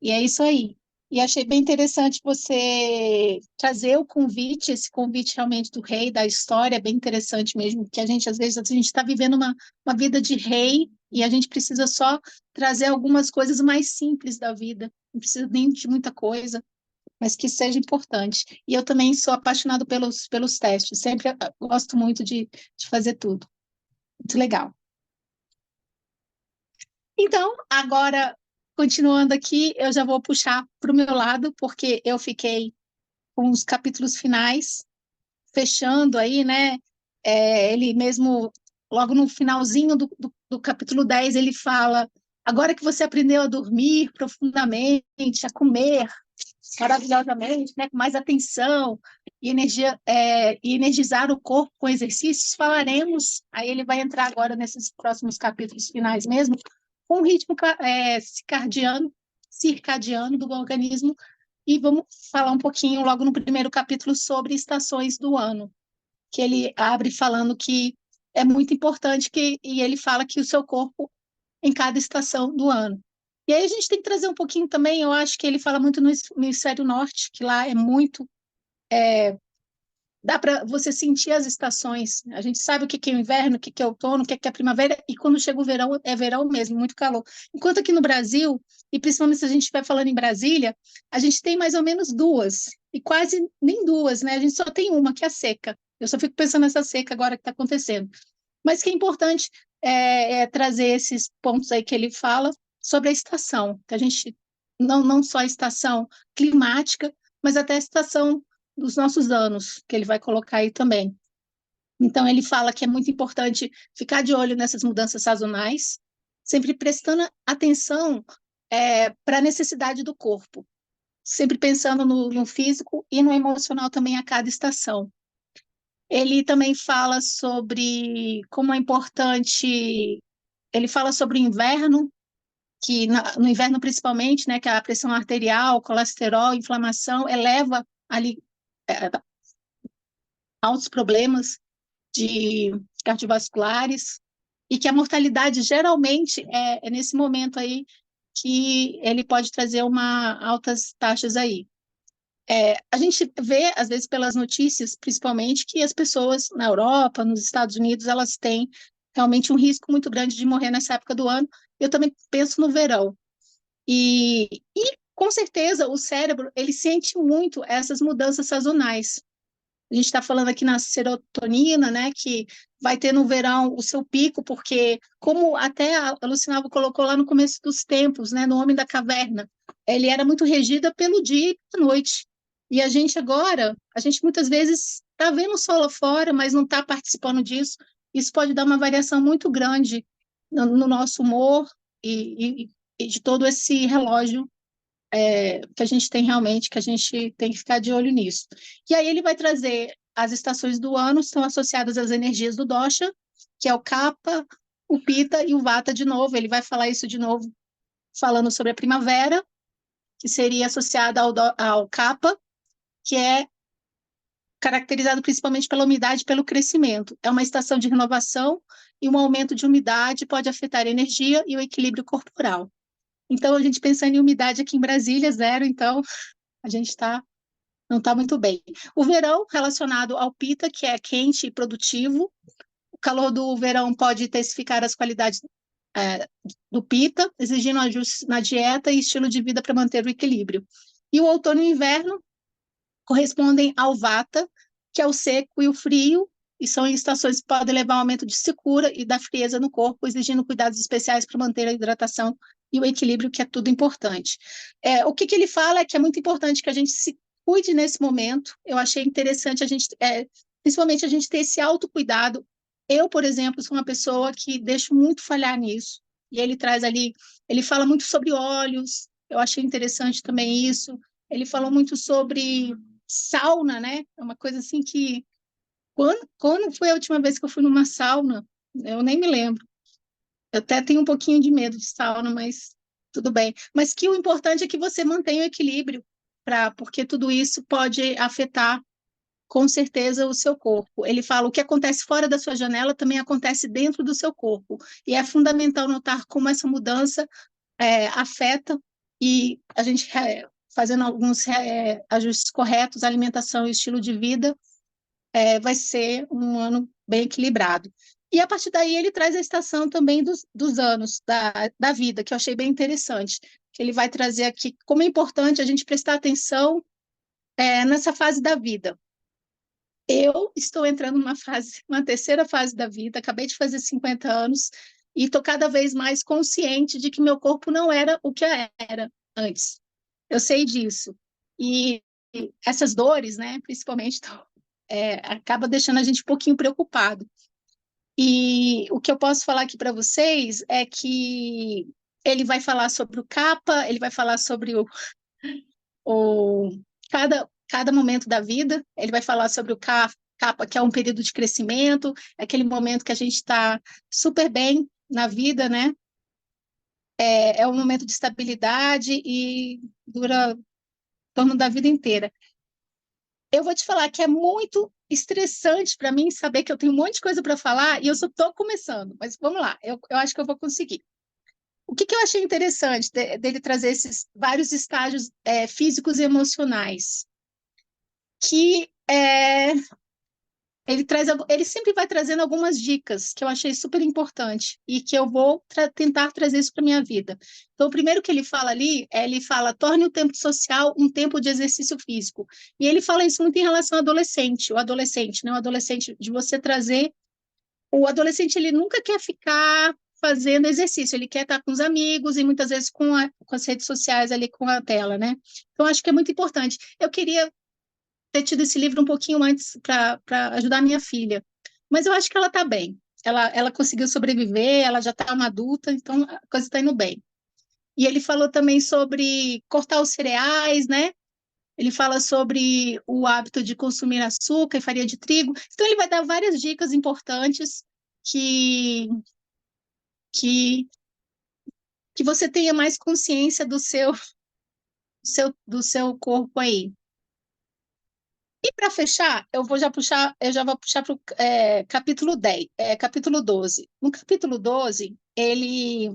e é isso aí. E achei bem interessante você trazer o convite, esse convite realmente do rei, da história, é bem interessante mesmo, que a gente, às vezes, a gente está vivendo uma vida de rei, e a gente precisa só trazer algumas coisas mais simples da vida, não precisa nem de muita coisa, mas que seja importante. E eu também sou apaixonado pelos testes, sempre gosto muito de fazer tudo. Muito legal. Então, agora, continuando aqui, eu já vou puxar para o meu lado, porque eu fiquei com os capítulos finais, fechando aí, né? Ele mesmo, logo no finalzinho do capítulo 10, ele fala: agora que você aprendeu a dormir profundamente, a comer maravilhosamente, né? Com mais atenção e energia, e energizar o corpo com exercícios, falaremos. Aí ele vai entrar agora nesses próximos capítulos finais mesmo, com o ritmo circadiano do organismo, e vamos falar um pouquinho logo no primeiro capítulo sobre estações do ano, que ele abre falando que é muito importante e ele fala que o seu corpo em cada estação do ano. E aí a gente tem que trazer um pouquinho também, eu acho que ele fala muito no hemisfério norte, que lá é muito dá para você sentir as estações. A gente sabe o que é o inverno, o que é o outono, o que é a primavera, e quando chega o verão, é verão mesmo, muito calor. Enquanto aqui no Brasil, e principalmente se a gente estiver falando em Brasília, a gente tem mais ou menos duas, e quase nem duas, né? A gente só tem uma, que é a seca. Eu só fico pensando nessa seca agora que está acontecendo. Mas que é importante trazer esses pontos aí que ele fala sobre a estação, que a gente, não só a estação climática, mas até a estação dos nossos anos, que ele vai colocar aí também. Então, ele fala que é muito importante ficar de olho nessas mudanças sazonais, sempre prestando atenção para a necessidade do corpo, sempre pensando no físico e no emocional também a cada estação. Ele também fala sobre como é importante, ele fala sobre o inverno, que no inverno principalmente, né, que a pressão arterial, colesterol, inflamação eleva ali altos problemas de cardiovasculares, e que a mortalidade geralmente é nesse momento aí que ele pode trazer altas taxas aí. A gente vê, às vezes, pelas notícias, principalmente, que as pessoas na Europa, nos Estados Unidos, elas têm realmente um risco muito grande de morrer nessa época do ano. Eu também penso no verão. E com certeza, o cérebro, ele sente muito essas mudanças sazonais. A gente está falando aqui na serotonina, né, que vai ter no verão o seu pico, porque, como até a Lucinalva colocou lá no começo dos tempos, né, no Homem da Caverna, ele era muito regida pelo dia e pela noite. E a gente agora, a gente muitas vezes está vendo o sol lá fora, mas não está participando disso. Isso pode dar uma variação muito grande no nosso humor e de todo esse relógio que a gente tem realmente, que a gente tem que ficar de olho nisso. E aí ele vai trazer as estações do ano, estão associadas às energias do dosha, que é o Kapha, o Pitta e o Vata de novo. Ele vai falar isso de novo, falando sobre a primavera, que seria associada ao Kapha, que é caracterizado principalmente pela umidade e pelo crescimento. É uma estação de renovação e um aumento de umidade pode afetar a energia e o equilíbrio corporal. Então, a gente pensando em umidade aqui em Brasília, zero, então a gente não está muito bem. O verão, relacionado ao Pitta, que é quente e produtivo. O calor do verão pode intensificar as qualidades do Pitta, exigindo ajustes na dieta e estilo de vida para manter o equilíbrio. E o outono e o inverno correspondem ao Vata, que é o seco e o frio, e são estações que podem levar ao aumento de secura e da frieza no corpo, exigindo cuidados especiais para manter a hidratação e o equilíbrio, que é tudo importante. O que ele fala é que é muito importante que a gente se cuide nesse momento. Eu achei interessante principalmente a gente ter esse autocuidado. Eu, por exemplo, sou uma pessoa que deixo muito falhar nisso, e ele traz ali, ele fala muito sobre óleos, eu achei interessante também isso. Ele falou muito sobre sauna, né? É uma coisa assim que quando foi a última vez que eu fui numa sauna? Eu nem me lembro. Eu até tenho um pouquinho de medo de sauna, mas tudo bem. Mas que o importante é que você mantenha o equilíbrio, porque tudo isso pode afetar, com certeza, o seu corpo. Ele fala: o que acontece fora da sua janela também acontece dentro do seu corpo. E é fundamental notar como essa mudança afeta, e a gente, fazendo alguns ajustes corretos, alimentação e estilo de vida, vai ser um ano bem equilibrado. E a partir daí ele traz a estação também dos anos da vida, que eu achei bem interessante, que ele vai trazer aqui como é importante a gente prestar atenção nessa fase da vida. Eu estou entrando numa terceira fase da vida, acabei de fazer 50 anos, e estou cada vez mais consciente de que meu corpo não era o que era antes. Eu sei disso. E essas dores, né, principalmente, acaba deixando a gente um pouquinho preocupado. E o que eu posso falar aqui para vocês é que ele vai falar sobre o Kapha, ele vai falar sobre o cada momento da vida, ele vai falar sobre o Kapha, que é um período de crescimento, é aquele momento que a gente está super bem na vida, né? É um momento de estabilidade e dura em torno da vida inteira. Eu vou te falar que é muito estressante para mim saber que eu tenho um monte de coisa para falar e eu só estou começando, mas vamos lá, eu acho que eu vou conseguir. O que eu achei interessante dele trazer esses vários estágios físicos e emocionais, que ele sempre vai trazendo algumas dicas que eu achei super importante e que eu vou tentar trazer isso para minha vida. Então, o primeiro que ele fala ali, ele fala: torne o tempo social um tempo de exercício físico. E ele fala isso muito em relação ao adolescente, né? O adolescente, de você trazer. O adolescente, ele nunca quer ficar fazendo exercício, ele quer estar com os amigos e muitas vezes com as redes sociais ali, com a tela, né? Então, acho que é muito importante. Eu queria ter tido esse livro um pouquinho antes para ajudar a minha filha. Mas eu acho que ela está bem. Ela conseguiu sobreviver, ela já está uma adulta, então a coisa está indo bem. E ele falou também sobre cortar os cereais, né? Ele fala sobre o hábito de consumir açúcar e farinha de trigo. Então, ele vai dar várias dicas importantes que, que você tenha mais consciência do seu corpo aí. E para fechar, eu já vou puxar para o capítulo 10, capítulo 12. No capítulo 12, ele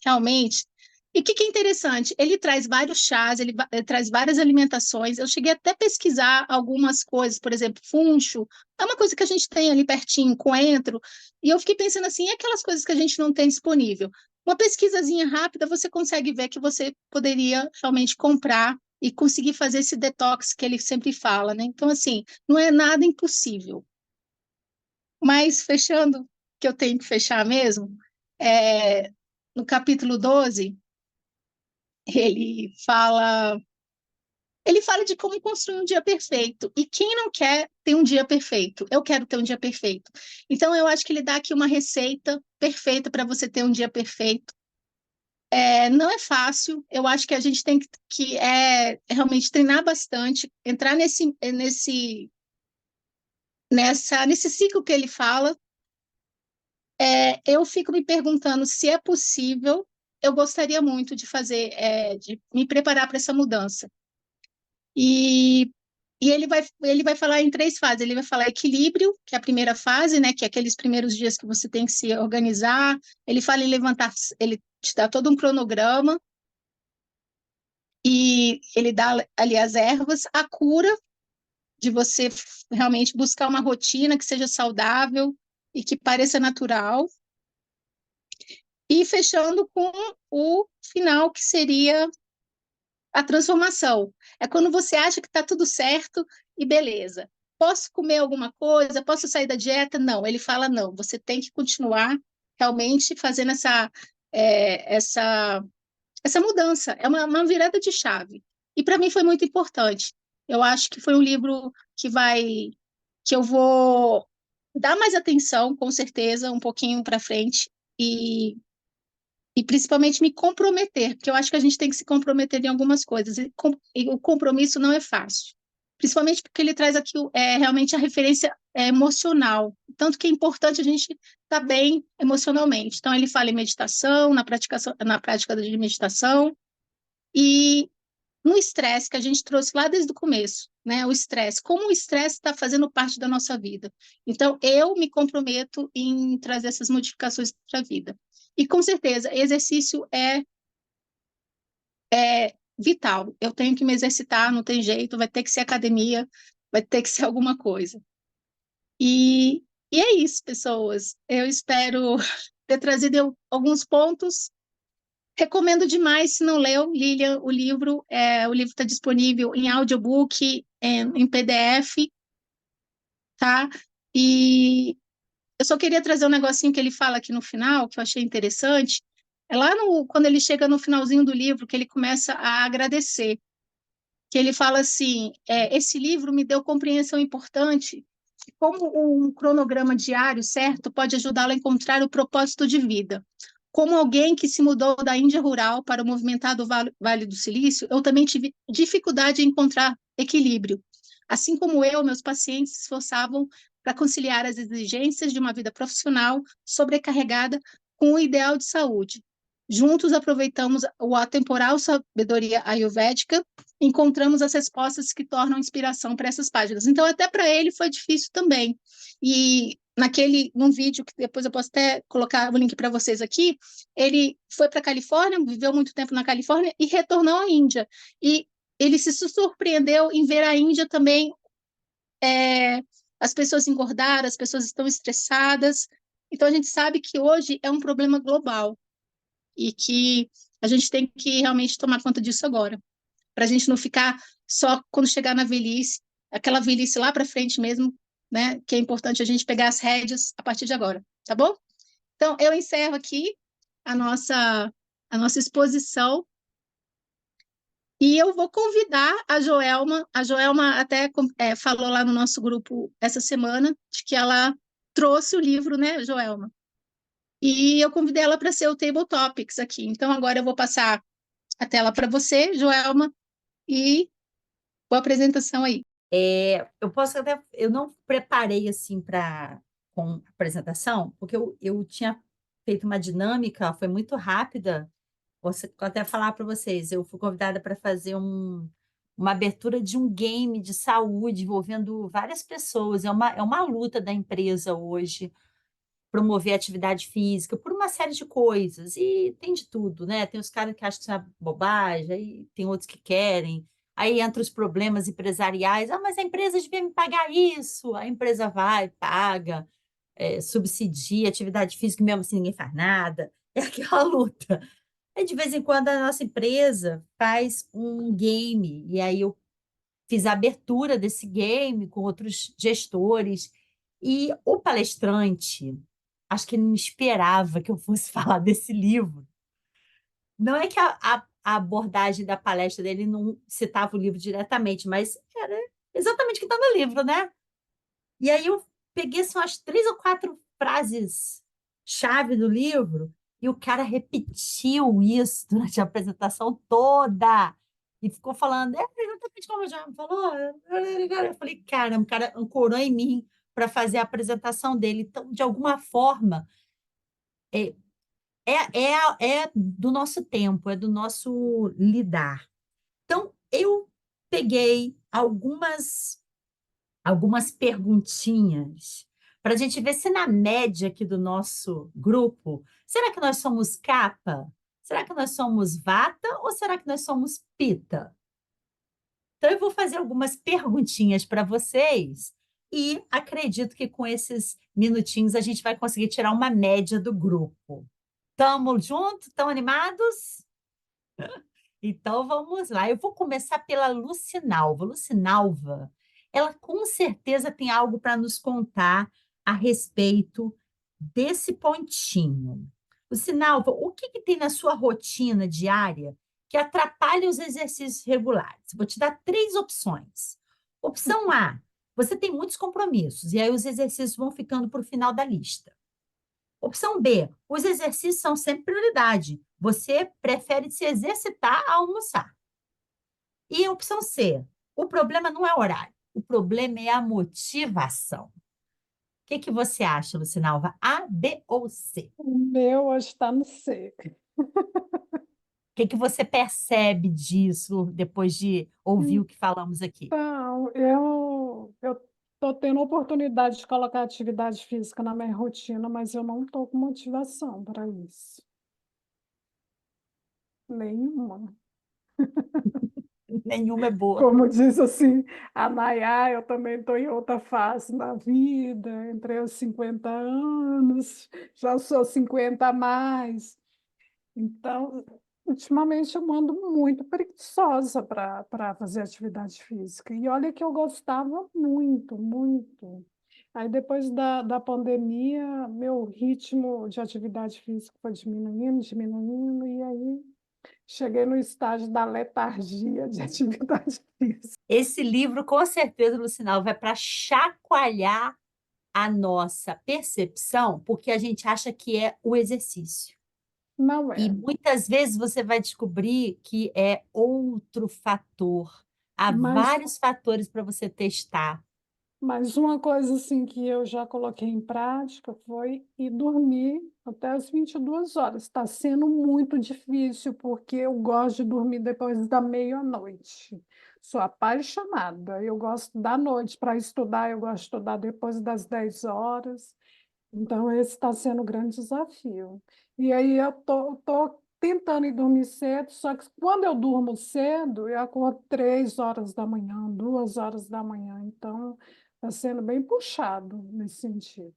realmente. E o que é interessante? Ele traz vários chás, ele traz várias alimentações. Eu cheguei até a pesquisar algumas coisas, por exemplo, funcho, é uma coisa que a gente tem ali pertinho, coentro, e eu fiquei pensando assim, e aquelas coisas que a gente não tem disponível? Uma pesquisazinha rápida, você consegue ver que você poderia realmente comprar e conseguir fazer esse detox que ele sempre fala, né? Então, assim, não é nada impossível. Mas, fechando, que eu tenho que fechar mesmo, no capítulo 12, ele fala de como construir um dia perfeito. E quem não quer ter um dia perfeito? Eu quero ter um dia perfeito. Então, eu acho que ele dá aqui uma receita perfeita para você ter um dia perfeito. Não é fácil, eu acho que a gente tem que realmente treinar bastante, entrar nesse ciclo que ele fala. Eu fico me perguntando se é possível. Eu gostaria muito de fazer, de me preparar para essa mudança. E ele vai falar em 3 fases. Ele vai falar equilíbrio, que é a primeira fase, né, que é aqueles primeiros dias que você tem que se organizar. Ele fala em levantar, ele te dá todo um cronograma, e ele dá ali as ervas, a cura, de você realmente buscar uma rotina que seja saudável e que pareça natural. E fechando com o final, que seria a transformação. É quando você acha que está tudo certo e beleza. Posso comer alguma coisa? Posso sair da dieta? Não. Ele fala, não, você tem que continuar realmente fazendo essa mudança. É uma virada de chave. E para mim foi muito importante. Eu acho que foi um livro que eu vou dar mais atenção, com certeza, um pouquinho para frente, e e principalmente me comprometer, porque eu acho que a gente tem que se comprometer em algumas coisas, e o compromisso não é fácil, principalmente porque ele traz aqui realmente a referência emocional, tanto que é importante a gente estar bem emocionalmente. Então, ele fala em meditação, na prática de meditação, e no estresse que a gente trouxe lá desde o começo, né? O estresse, como o estresse está fazendo parte da nossa vida. Então, eu me comprometo em trazer essas modificações para a vida. E, com certeza, exercício é vital. Eu tenho que me exercitar, não tem jeito, vai ter que ser academia, vai ter que ser alguma coisa. E é isso, pessoas. Eu espero ter trazido alguns pontos. Recomendo demais, se não leu, Lilian, o livro está disponível em audiobook, em PDF, tá? E eu só queria trazer um negocinho que ele fala aqui no final, que eu achei interessante. É lá quando ele chega no finalzinho do livro, que ele começa a agradecer, que ele fala assim, esse livro me deu compreensão importante, como um cronograma diário, certo, pode ajudá-lo a encontrar o propósito de vida. Como alguém que se mudou da Índia rural para o movimentado Vale do Silício, eu também tive dificuldade em encontrar equilíbrio. Assim como eu, meus pacientes se esforçavam para conciliar as exigências de uma vida profissional sobrecarregada com o ideal de saúde. Juntos aproveitamos a atemporal sabedoria ayurvédica, encontramos as respostas que tornam inspiração para essas páginas. Então, até para ele foi difícil também. E num vídeo que depois eu posso até colocar o link para vocês aqui, ele foi para a Califórnia, viveu muito tempo na Califórnia e retornou à Índia. E ele se surpreendeu em ver a Índia também, as pessoas engordaram, as pessoas estão estressadas. Então, a gente sabe que hoje é um problema global e que a gente tem que realmente tomar conta disso agora, para a gente não ficar só quando chegar na velhice, aquela velhice lá para frente mesmo, né? Que é importante a gente pegar as rédeas a partir de agora, tá bom? Então, eu encerro aqui a nossa exposição e eu vou convidar a Joelma. A Joelma até falou lá no nosso grupo essa semana de que ela trouxe o livro, né, Joelma? E eu convidei ela para ser o Table Topics aqui. Então, agora eu vou passar a tela para você, Joelma, e boa apresentação aí. Eu posso até. Eu não preparei assim com a apresentação, porque eu tinha feito uma dinâmica, foi muito rápida. Vou até falar para vocês, eu fui convidada para fazer uma abertura de um game de saúde envolvendo várias pessoas. É uma luta da empresa hoje promover atividade física por uma série de coisas. E tem de tudo, né? Tem os caras que acham que isso é bobagem, aí tem outros que querem. Aí entra os problemas empresariais. Ah, mas a empresa devia me pagar isso. A empresa vai, paga, subsidia a atividade física, mesmo assim ninguém faz nada. É aquela luta. Aí, de vez em quando, a nossa empresa faz um game, e aí eu fiz a abertura desse game com outros gestores. E o palestrante, acho que ele não esperava que eu fosse falar desse livro. Não é que a abordagem da palestra dele não citava o livro diretamente, mas era exatamente o que está no livro, né? E aí eu peguei assim, umas 3 ou 4 frases-chave do livro e o cara repetiu isso durante a apresentação toda e ficou falando, exatamente como o João falou. Eu falei, caramba, o cara ancorou em mim para fazer a apresentação dele. Então, de alguma forma, é, é do nosso tempo, é do nosso lidar. Então, eu peguei algumas perguntinhas para a gente ver se na média aqui do nosso grupo, será que nós somos capa? Será que nós somos vata ou será que nós somos pita? Então, eu vou fazer algumas perguntinhas para vocês e acredito que com esses minutinhos a gente vai conseguir tirar uma média do grupo. Tamo junto? Tão animados? Então vamos lá. Eu vou começar pela Lucinalva. Lucinalva, ela com certeza tem algo para nos contar a respeito desse pontinho. Lucinalva, o que que tem na sua rotina diária que atrapalha os exercícios regulares? Vou te dar 3 opções. Opção A, você tem muitos compromissos, e aí os exercícios vão ficando para o final da lista. Opção B, os exercícios são sempre prioridade. Você prefere se exercitar a almoçar. E a opção C, o problema não é o horário, o problema é a motivação. O que que você acha, Lucinalva? A, B ou C? O meu hoje está no C. O que que você percebe disso depois de ouvir o que falamos aqui? Então, eu estou tendo a oportunidade de colocar atividade física na minha rotina, mas eu não estou com motivação para isso. Nenhuma. Nenhuma é boa. Como diz assim, a Nayá, eu também estou em outra fase da vida, entrei aos 50 anos, já sou 50 a mais. Então, ultimamente eu ando muito preguiçosa para fazer atividade física. E olha que eu gostava muito, muito. Aí depois da pandemia, meu ritmo de atividade física foi diminuindo, diminuindo, e aí cheguei no estágio da letargia de atividade física. Esse livro, com certeza, Lucinalva, vai para chacoalhar a nossa percepção, porque a gente acha que é o exercício. Não E é. muitas vezes você vai descobrir que é outro fator. Há Mas vários fatores para você testar. Mas uma coisa assim que eu já coloquei em prática foi ir dormir até as 22 horas. Está sendo muito difícil, porque eu gosto de dormir depois da meia-noite. Sou apaixonada. Eu gosto da noite para estudar, eu gosto de estudar depois das 10 horas. Então, esse está sendo um grande desafio. E aí eu tô tentando ir dormir cedo, só que quando eu durmo cedo, eu acordo 3 horas da manhã, 2 horas da manhã. Então, está sendo bem puxado nesse sentido.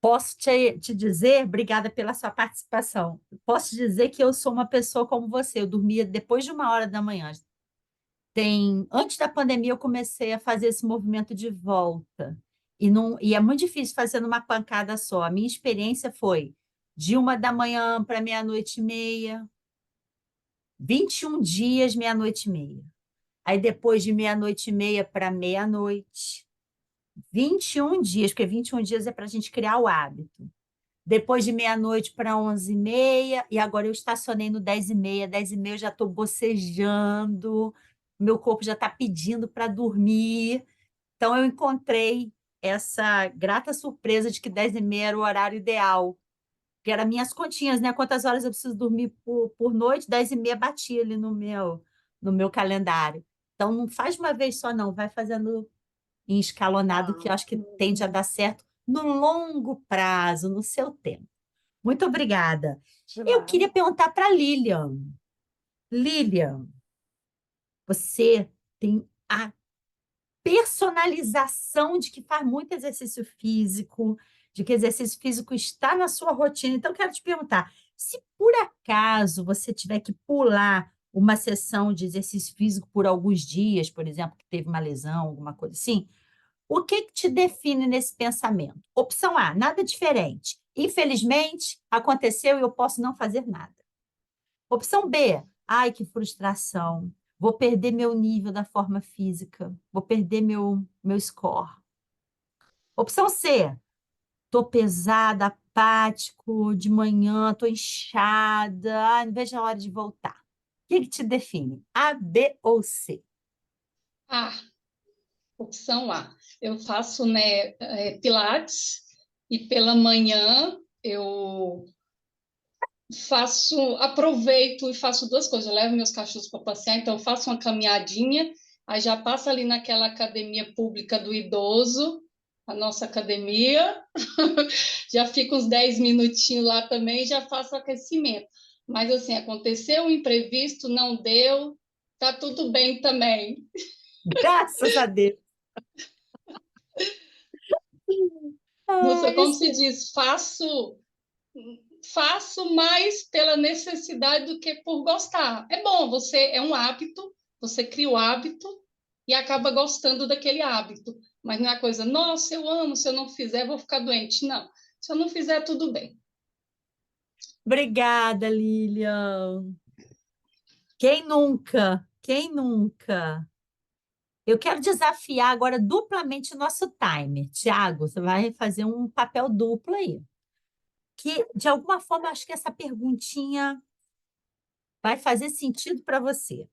Posso te dizer, obrigada pela sua participação. Posso te dizer que eu sou uma pessoa como você. Eu dormia depois de 1 hora da manhã. Antes da pandemia, eu comecei a fazer esse movimento de volta. E é muito difícil fazer numa pancada só. A minha experiência foi de 1 da manhã para meia-noite e meia, 21 dias, meia-noite e meia. Aí depois de meia-noite e meia para meia-noite, 21 dias, porque 21 dias é para a gente criar o hábito. Depois de meia-noite para 11h30, e agora eu estacionei no 10h30. 10h30 eu já estou bocejando, meu corpo já está pedindo para dormir. Então, eu encontrei essa grata surpresa de que 10h30 era o horário ideal, que eram minhas continhas, né? Quantas horas eu preciso dormir por noite? 10h30 batia ali no meu calendário. Então, não faz uma vez só, não. Vai fazendo em escalonado, que eu acho que tende a dar certo no longo prazo, no seu tempo. Muito obrigada. De Eu nada. queria perguntar para Lilian. Lilian, você tem a personalização de que faz muito exercício físico, de que exercício físico está na sua rotina. Então, eu quero te perguntar, se por acaso você tiver que pular uma sessão de exercício físico por alguns dias, por exemplo, que teve uma lesão, alguma coisa assim, o que que te define nesse pensamento? Opção A, nada diferente. Infelizmente, aconteceu e eu posso não fazer nada. Opção B, ai, que frustração. Vou perder meu nível da forma física. Vou perder meu score. Opção C, tô pesada, apático, de manhã, tô inchada, ai, não vejo a hora de voltar. O que que te define? A, B ou C? Ah, opção A. Eu faço, né, pilates e pela manhã eu aproveito e faço duas coisas. Eu levo meus cachorros para passear, então eu faço uma caminhadinha, aí já passo ali naquela academia pública do idoso, a nossa academia, já fico uns 10 minutinhos lá também, já faço aquecimento. Mas assim, aconteceu um imprevisto, não deu, tá tudo bem também. Graças a Deus. Nossa, como Isso. se diz, faço faço mais pela necessidade do que por gostar. É bom, é um hábito, você cria o hábito e acaba gostando daquele hábito. Mas não é a coisa, nossa, eu amo, se eu não fizer, vou ficar doente. Não, se eu não fizer, tudo bem. Obrigada, Lilian. Quem nunca? Quem nunca? Eu quero desafiar agora duplamente o nosso timer. Tiago, você vai fazer um papel duplo aí. Que, de alguma forma, acho que essa perguntinha vai fazer sentido para você.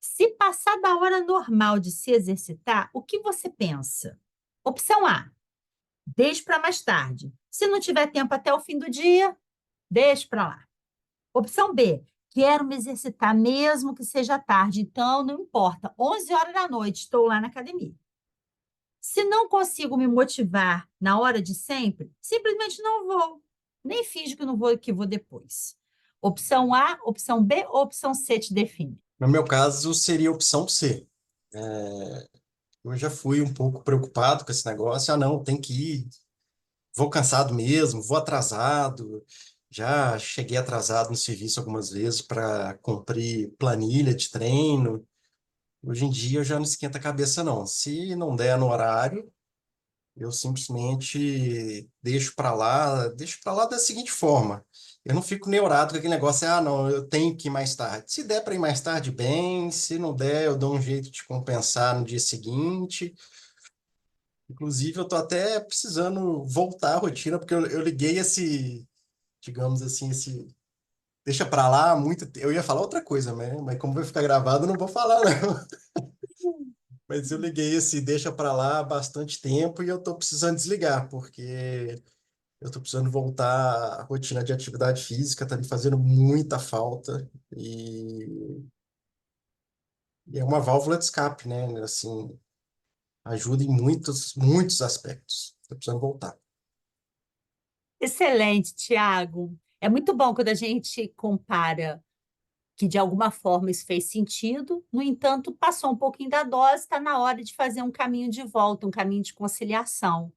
Se passar da hora normal de se exercitar, o que você pensa? Opção A, deixe para mais tarde. Se não tiver tempo até o fim do dia, deixe para lá. Opção B, quero me exercitar mesmo que seja tarde, então não importa, 11 horas da noite estou lá na academia. Se não consigo me motivar na hora de sempre, simplesmente não vou. Nem finjo que não vou, que vou depois. Opção A, opção B ou opção C te define? No meu caso, seria a opção C. Eu já fui um pouco preocupado com esse negócio. Ah, não, tem que ir. Vou cansado mesmo, vou atrasado. Já cheguei atrasado no serviço algumas vezes para cumprir planilha de treino. Hoje em dia eu já não esquento a cabeça, não. Se não der no horário, eu simplesmente deixo para lá da seguinte forma. Eu não fico neurado com aquele negócio, ah, não, eu tenho que ir mais tarde. Se der para ir mais tarde, bem. Se não der, eu dou um jeito de compensar no dia seguinte. Inclusive, eu tô até precisando voltar à rotina, porque eu liguei digamos assim, deixa para lá muito. Eu ia falar outra coisa, né? Mas como vai ficar gravado, eu não vou falar, não. Mas eu liguei esse deixa para lá há bastante tempo e eu tô precisando desligar, porque eu tô precisando voltar à rotina de atividade física, tá me fazendo muita falta e é uma válvula de escape, né? Assim, ajuda em muitos, muitos aspectos. Tô precisando voltar. Excelente, Tiago. É muito bom quando a gente compara que, de alguma forma, isso fez sentido. No entanto, passou um pouquinho da dose, está na hora de fazer um caminho de volta, um caminho de conciliação.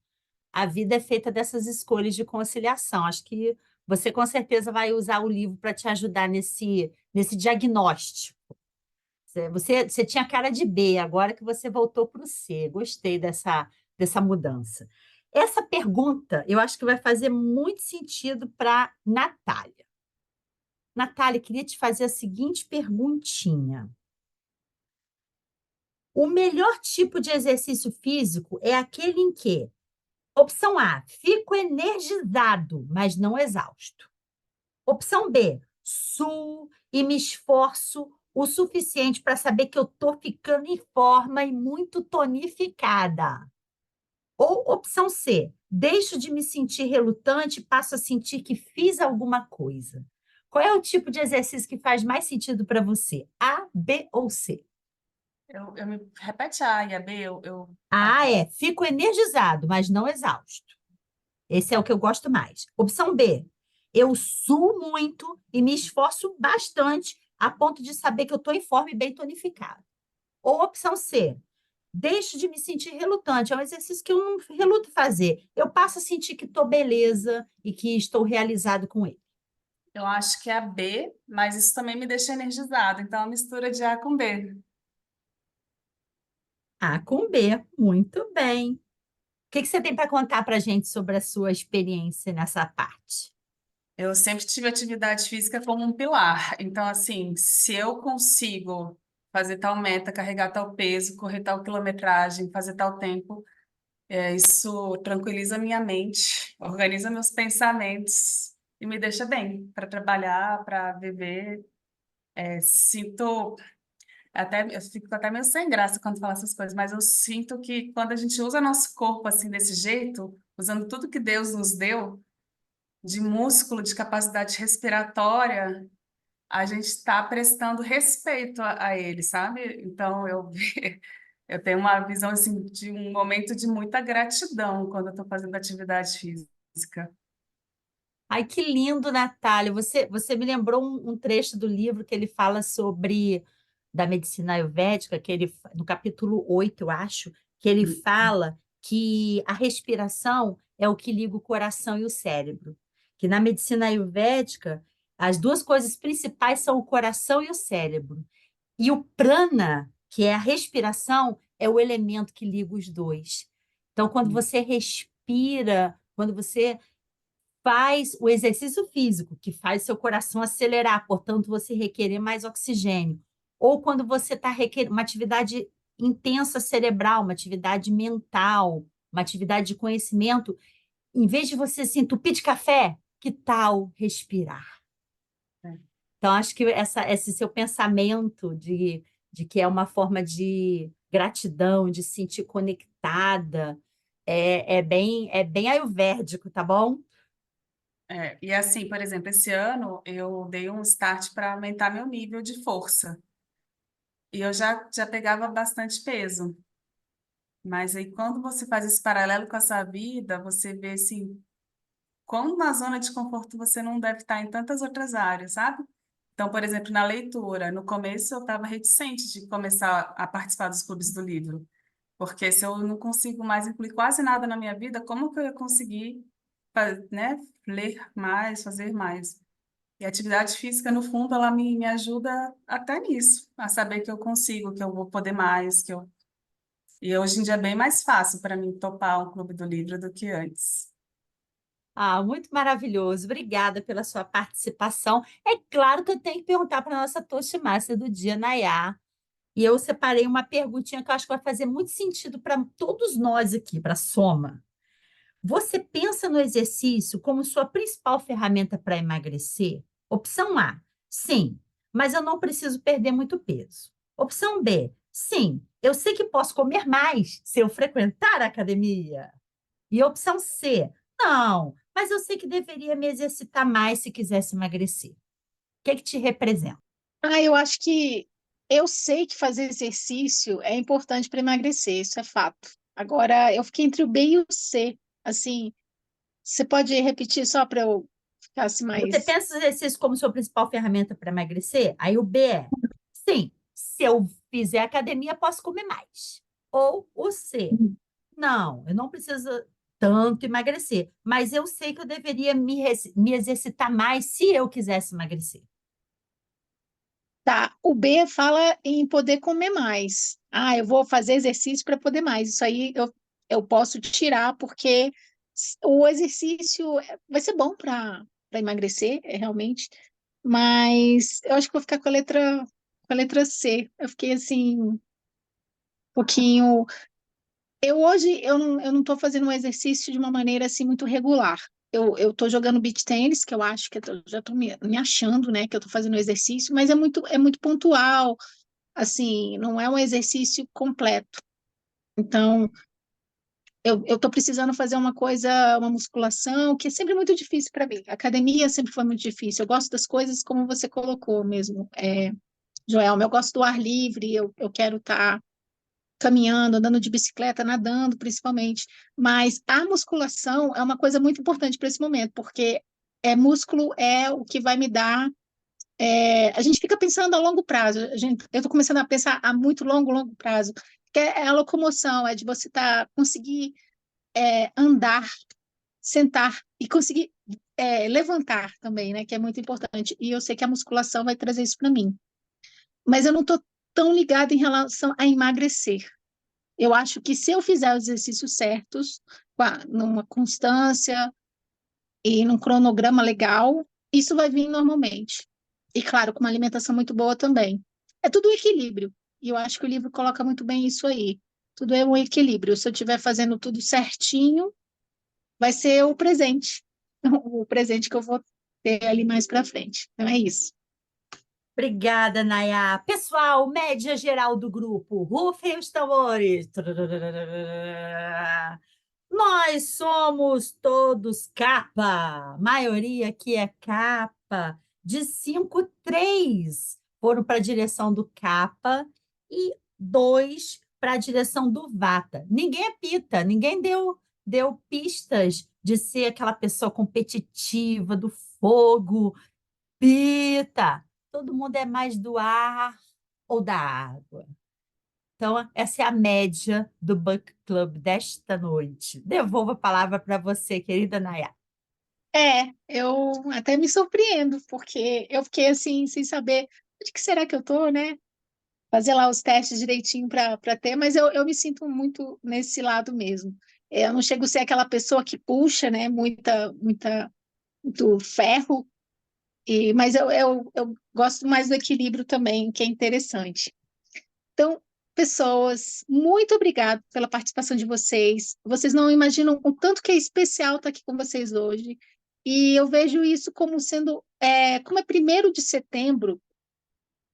A vida é feita dessas escolhas de conciliação. Acho que você, com certeza, vai usar o livro para te ajudar nesse diagnóstico. Você tinha cara de B, agora que você voltou para o C. Gostei dessa mudança. Essa pergunta, eu acho que vai fazer muito sentido para Natália. Natália, queria te fazer a seguinte perguntinha. O melhor tipo de exercício físico é aquele em que, opção A, fico energizado, mas não exausto. Opção B, suo e me esforço o suficiente para saber que eu estou ficando em forma e muito tonificada. Ou opção C, deixo de me sentir relutante e passo a sentir que fiz alguma coisa. Qual é o tipo de exercício que faz mais sentido para você? A, B ou C? Repete a e a B, A é, fico energizado, mas não exausto. Esse é o que eu gosto mais. Opção B, eu suo muito e me esforço bastante a ponto de saber que eu estou em forma e bem tonificada. Ou opção C, deixo de me sentir relutante. É um exercício que eu não reluto fazer. Eu passo a sentir que estou beleza e que estou realizado com ele. eu acho que é a B, mas isso também me deixa energizado. Então, é uma mistura de A com B. A com B, muito bem. O que você tem para contar para a gente sobre a sua experiência nessa parte? Eu sempre tive atividade física como um pilar. Então, assim, se eu consigo fazer tal meta, carregar tal peso, correr tal quilometragem, fazer tal tempo, isso tranquiliza a minha mente, organiza meus pensamentos e me deixa bem para trabalhar, para viver. Eu fico até meio sem graça quando falo essas coisas, mas eu sinto que quando a gente usa nosso corpo assim desse jeito, usando tudo que Deus nos deu, de músculo, de capacidade respiratória, a gente está prestando respeito a ele, sabe? Então eu tenho uma visão assim de um momento de muita gratidão quando eu estou fazendo atividade física. Ai, que lindo, Natália. Você me lembrou um trecho do livro que ele fala sobre da medicina ayurvédica, no capítulo 8, eu acho, que ele fala que a respiração é o que liga o coração e o cérebro. que na medicina ayurvédica, as duas coisas principais são o coração e o cérebro. E o prana, que é a respiração, é o elemento que liga os dois. Então, quando você respira, quando você faz o exercício físico, que faz seu coração acelerar, portanto, você requerer mais oxigênio, ou quando você está requerendo uma atividade intensa cerebral, uma atividade mental, uma atividade de conhecimento, em vez de você se entupir de café, que tal respirar? Então, acho que esse seu pensamento de que é uma forma de gratidão, de se sentir conectada, é bem ayurvédico, tá bom? E assim, por exemplo, esse ano eu dei um start para aumentar meu nível de força. E eu já pegava bastante peso. Mas aí, quando você faz esse paralelo com a sua vida, você vê assim, quão na zona de conforto você não deve estar em tantas outras áreas, sabe? Então, por exemplo, na leitura, no começo eu estava reticente de começar a participar dos clubes do livro, porque se eu não consigo mais incluir quase nada na minha vida, como que eu ia conseguir, né, ler mais, fazer mais? E a atividade física, no fundo, ela me ajuda até nisso, a saber que eu consigo, que eu vou poder mais, que eu... E hoje em dia é bem mais fácil para mim topar um clube do livro do que antes. Ah, muito maravilhoso. Obrigada pela sua participação. É claro que eu tenho que perguntar para a nossa Toastmaster do dia, Nayá. E eu separei uma perguntinha que eu acho que vai fazer muito sentido para todos nós aqui, para a Soma. Você pensa no exercício como sua principal ferramenta para emagrecer? Opção A, sim, mas eu não preciso perder muito peso. Opção B, sim, eu sei que posso comer mais se eu frequentar a academia. E opção C, não, mas eu sei que deveria me exercitar mais se quisesse emagrecer. O que te representa? Eu acho que eu sei que fazer exercício é importante para emagrecer, isso é fato. Agora, eu fiquei entre o B e o C. Assim, você pode repetir só para eu ficar assim Você mais. pensa o exercício como sua principal ferramenta para emagrecer? Aí o B é, sim, se eu fizer academia, posso comer mais. Ou o C, não, eu não preciso tanto emagrecer, mas eu sei que eu deveria me exercitar mais se eu quisesse emagrecer. Tá, o B fala em poder comer mais. Eu vou fazer exercício para poder mais. Isso aí eu posso tirar, porque o exercício vai ser bom para emagrecer, realmente. Mas eu acho que vou ficar com a letra C. Eu fiquei assim, um pouquinho. Eu não estou fazendo um exercício de uma maneira assim muito regular. Eu estou jogando beach tennis, que eu acho que já estou me achando, né, que eu estou fazendo exercício, mas é muito pontual, assim, não é um exercício completo. Então, eu estou precisando fazer uma coisa, uma musculação, que é sempre muito difícil para mim. A academia sempre foi muito difícil. Eu gosto das coisas como você colocou mesmo, Joelma. Eu gosto do ar livre, eu quero estar caminhando, andando de bicicleta, nadando, principalmente. Mas a musculação é uma coisa muito importante para esse momento, porque músculo é o que vai me dar. A gente fica pensando a longo prazo. Eu estou começando a pensar a muito longo prazo, que é a locomoção, é de você conseguir andar, sentar e conseguir levantar também, né? Que é muito importante. E eu sei que a musculação vai trazer isso para mim. Mas eu não estou tão ligada em relação a emagrecer. Eu acho que se eu fizer os exercícios certos, numa constância e num cronograma legal, isso vai vir normalmente. E claro, com uma alimentação muito boa também. É tudo um equilíbrio. E eu acho que o livro coloca muito bem isso aí. Tudo é um equilíbrio. Se eu estiver fazendo tudo certinho, vai ser o presente. O presente que eu vou ter ali mais para frente. Então é isso. Obrigada, Nayá. Pessoal, média geral do grupo, rufem os tambores. Nós somos todos capa. A maioria aqui é capa. De 5, 3 foram para a direção do capa e 2 para a direção do vata. Ninguém é pita, ninguém deu pistas de ser aquela pessoa competitiva, do fogo. Pita! Todo mundo é mais do ar ou da água. Então, essa é a média do Book Club desta noite. Devolvo a palavra para você, querida Nayá. Eu até me surpreendo, porque eu fiquei assim, sem saber onde que será que eu tô, né? Fazer lá os testes direitinho para ter, mas eu me sinto muito nesse lado mesmo. Eu não chego a ser aquela pessoa que puxa, né? Muito ferro, mas eu gosto mais do equilíbrio também, que é interessante. Então, pessoas, muito obrigada pela participação de vocês. Vocês não imaginam o tanto que é especial estar aqui com vocês hoje. E eu vejo isso como sendo, como é 1º de setembro,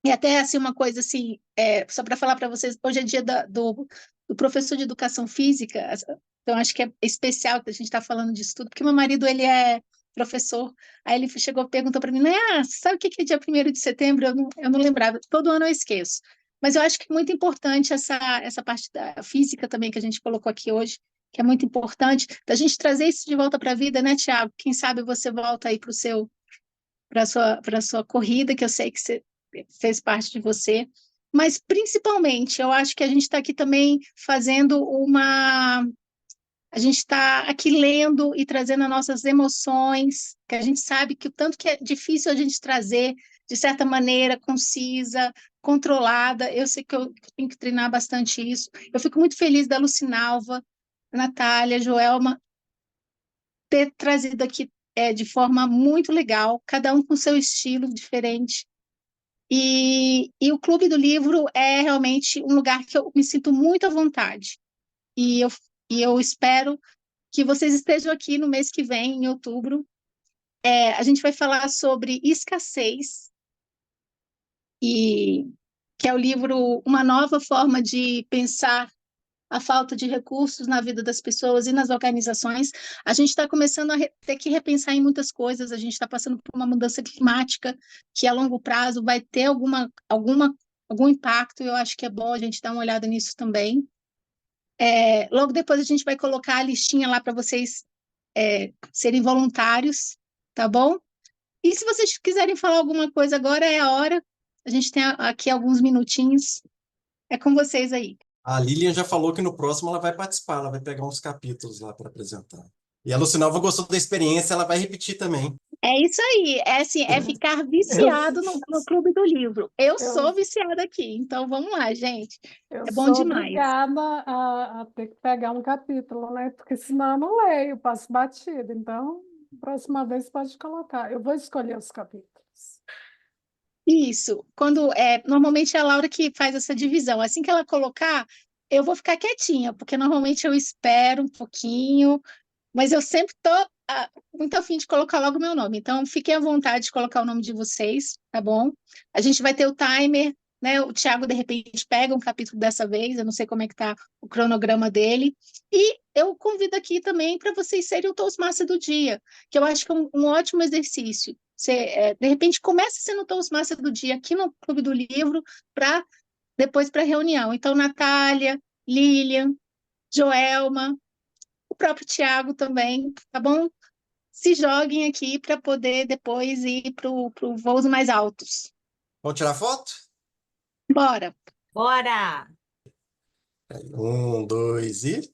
e até assim, uma coisa assim, só para falar para vocês, hoje é dia do professor de educação física, então acho que é especial que a gente está falando disso tudo, porque meu marido, ele é professor, aí ele chegou e perguntou para mim, né, sabe o que é dia 1º de setembro? Eu não lembrava, todo ano eu esqueço. Mas eu acho que é muito importante essa parte da física também que a gente colocou aqui hoje, que é muito importante, da gente trazer isso de volta para a vida, né, Tiago? Quem sabe você volta aí para a sua corrida, que eu sei que você fez parte de você, mas principalmente eu acho que a gente está aqui também fazendo a gente está aqui lendo e trazendo as nossas emoções, que a gente sabe que o tanto que é difícil a gente trazer, de certa maneira, concisa, controlada, eu sei que eu tenho que treinar bastante isso. Eu fico muito feliz da Lucinalva, Natália, Joelma, ter trazido aqui de forma muito legal, cada um com seu estilo diferente. E o Clube do Livro é realmente um lugar que eu me sinto muito à vontade. E eu, e eu espero que vocês estejam aqui no mês que vem, em outubro. A gente vai falar sobre escassez, e que é o livro Uma Nova Forma de Pensar a Falta de Recursos na Vida das Pessoas e nas Organizações. A gente está começando a ter que repensar em muitas coisas, a gente está passando por uma mudança climática que a longo prazo vai ter algum impacto, e eu acho que é bom a gente dar uma olhada nisso também. Logo depois a gente vai colocar a listinha lá para vocês serem voluntários, tá bom? E se vocês quiserem falar alguma coisa agora, é a hora. A gente tem aqui alguns minutinhos. É com vocês aí. A Lilian já falou que no próximo ela vai participar, ela vai pegar uns capítulos lá para apresentar. E a Lucinalva gostou da experiência, ela vai repetir também. É isso aí, assim, é ficar viciado no Clube do Livro. Eu sou viciada aqui, então vamos lá, gente. Eu É bom sou demais. obrigada a ter que pegar um capítulo, né? Porque senão eu não leio, passo batido. Então, próxima vez pode colocar. Eu vou escolher os capítulos. Isso. Normalmente é a Laura que faz essa divisão. Assim que ela colocar, eu vou ficar quietinha, porque normalmente eu espero um pouquinho, mas eu sempre estou muito afim de colocar logo o meu nome. Então, fiquem à vontade de colocar o nome de vocês, tá bom? A gente vai ter o timer, né? O Thiago, de repente, pega um capítulo dessa vez, eu não sei como é que está o cronograma dele. E eu convido aqui também para vocês serem o Toastmaster do dia, que eu acho que é um ótimo exercício. Você, de repente, começa sendo o Toastmaster do dia aqui no Clube do Livro, para depois para a reunião. Então, Natália, Lilian, Joelma, o próprio Tiago também, tá bom? Se joguem aqui para poder depois ir para voos mais altos. Vamos tirar foto? Bora! Bora! 1, 2 e...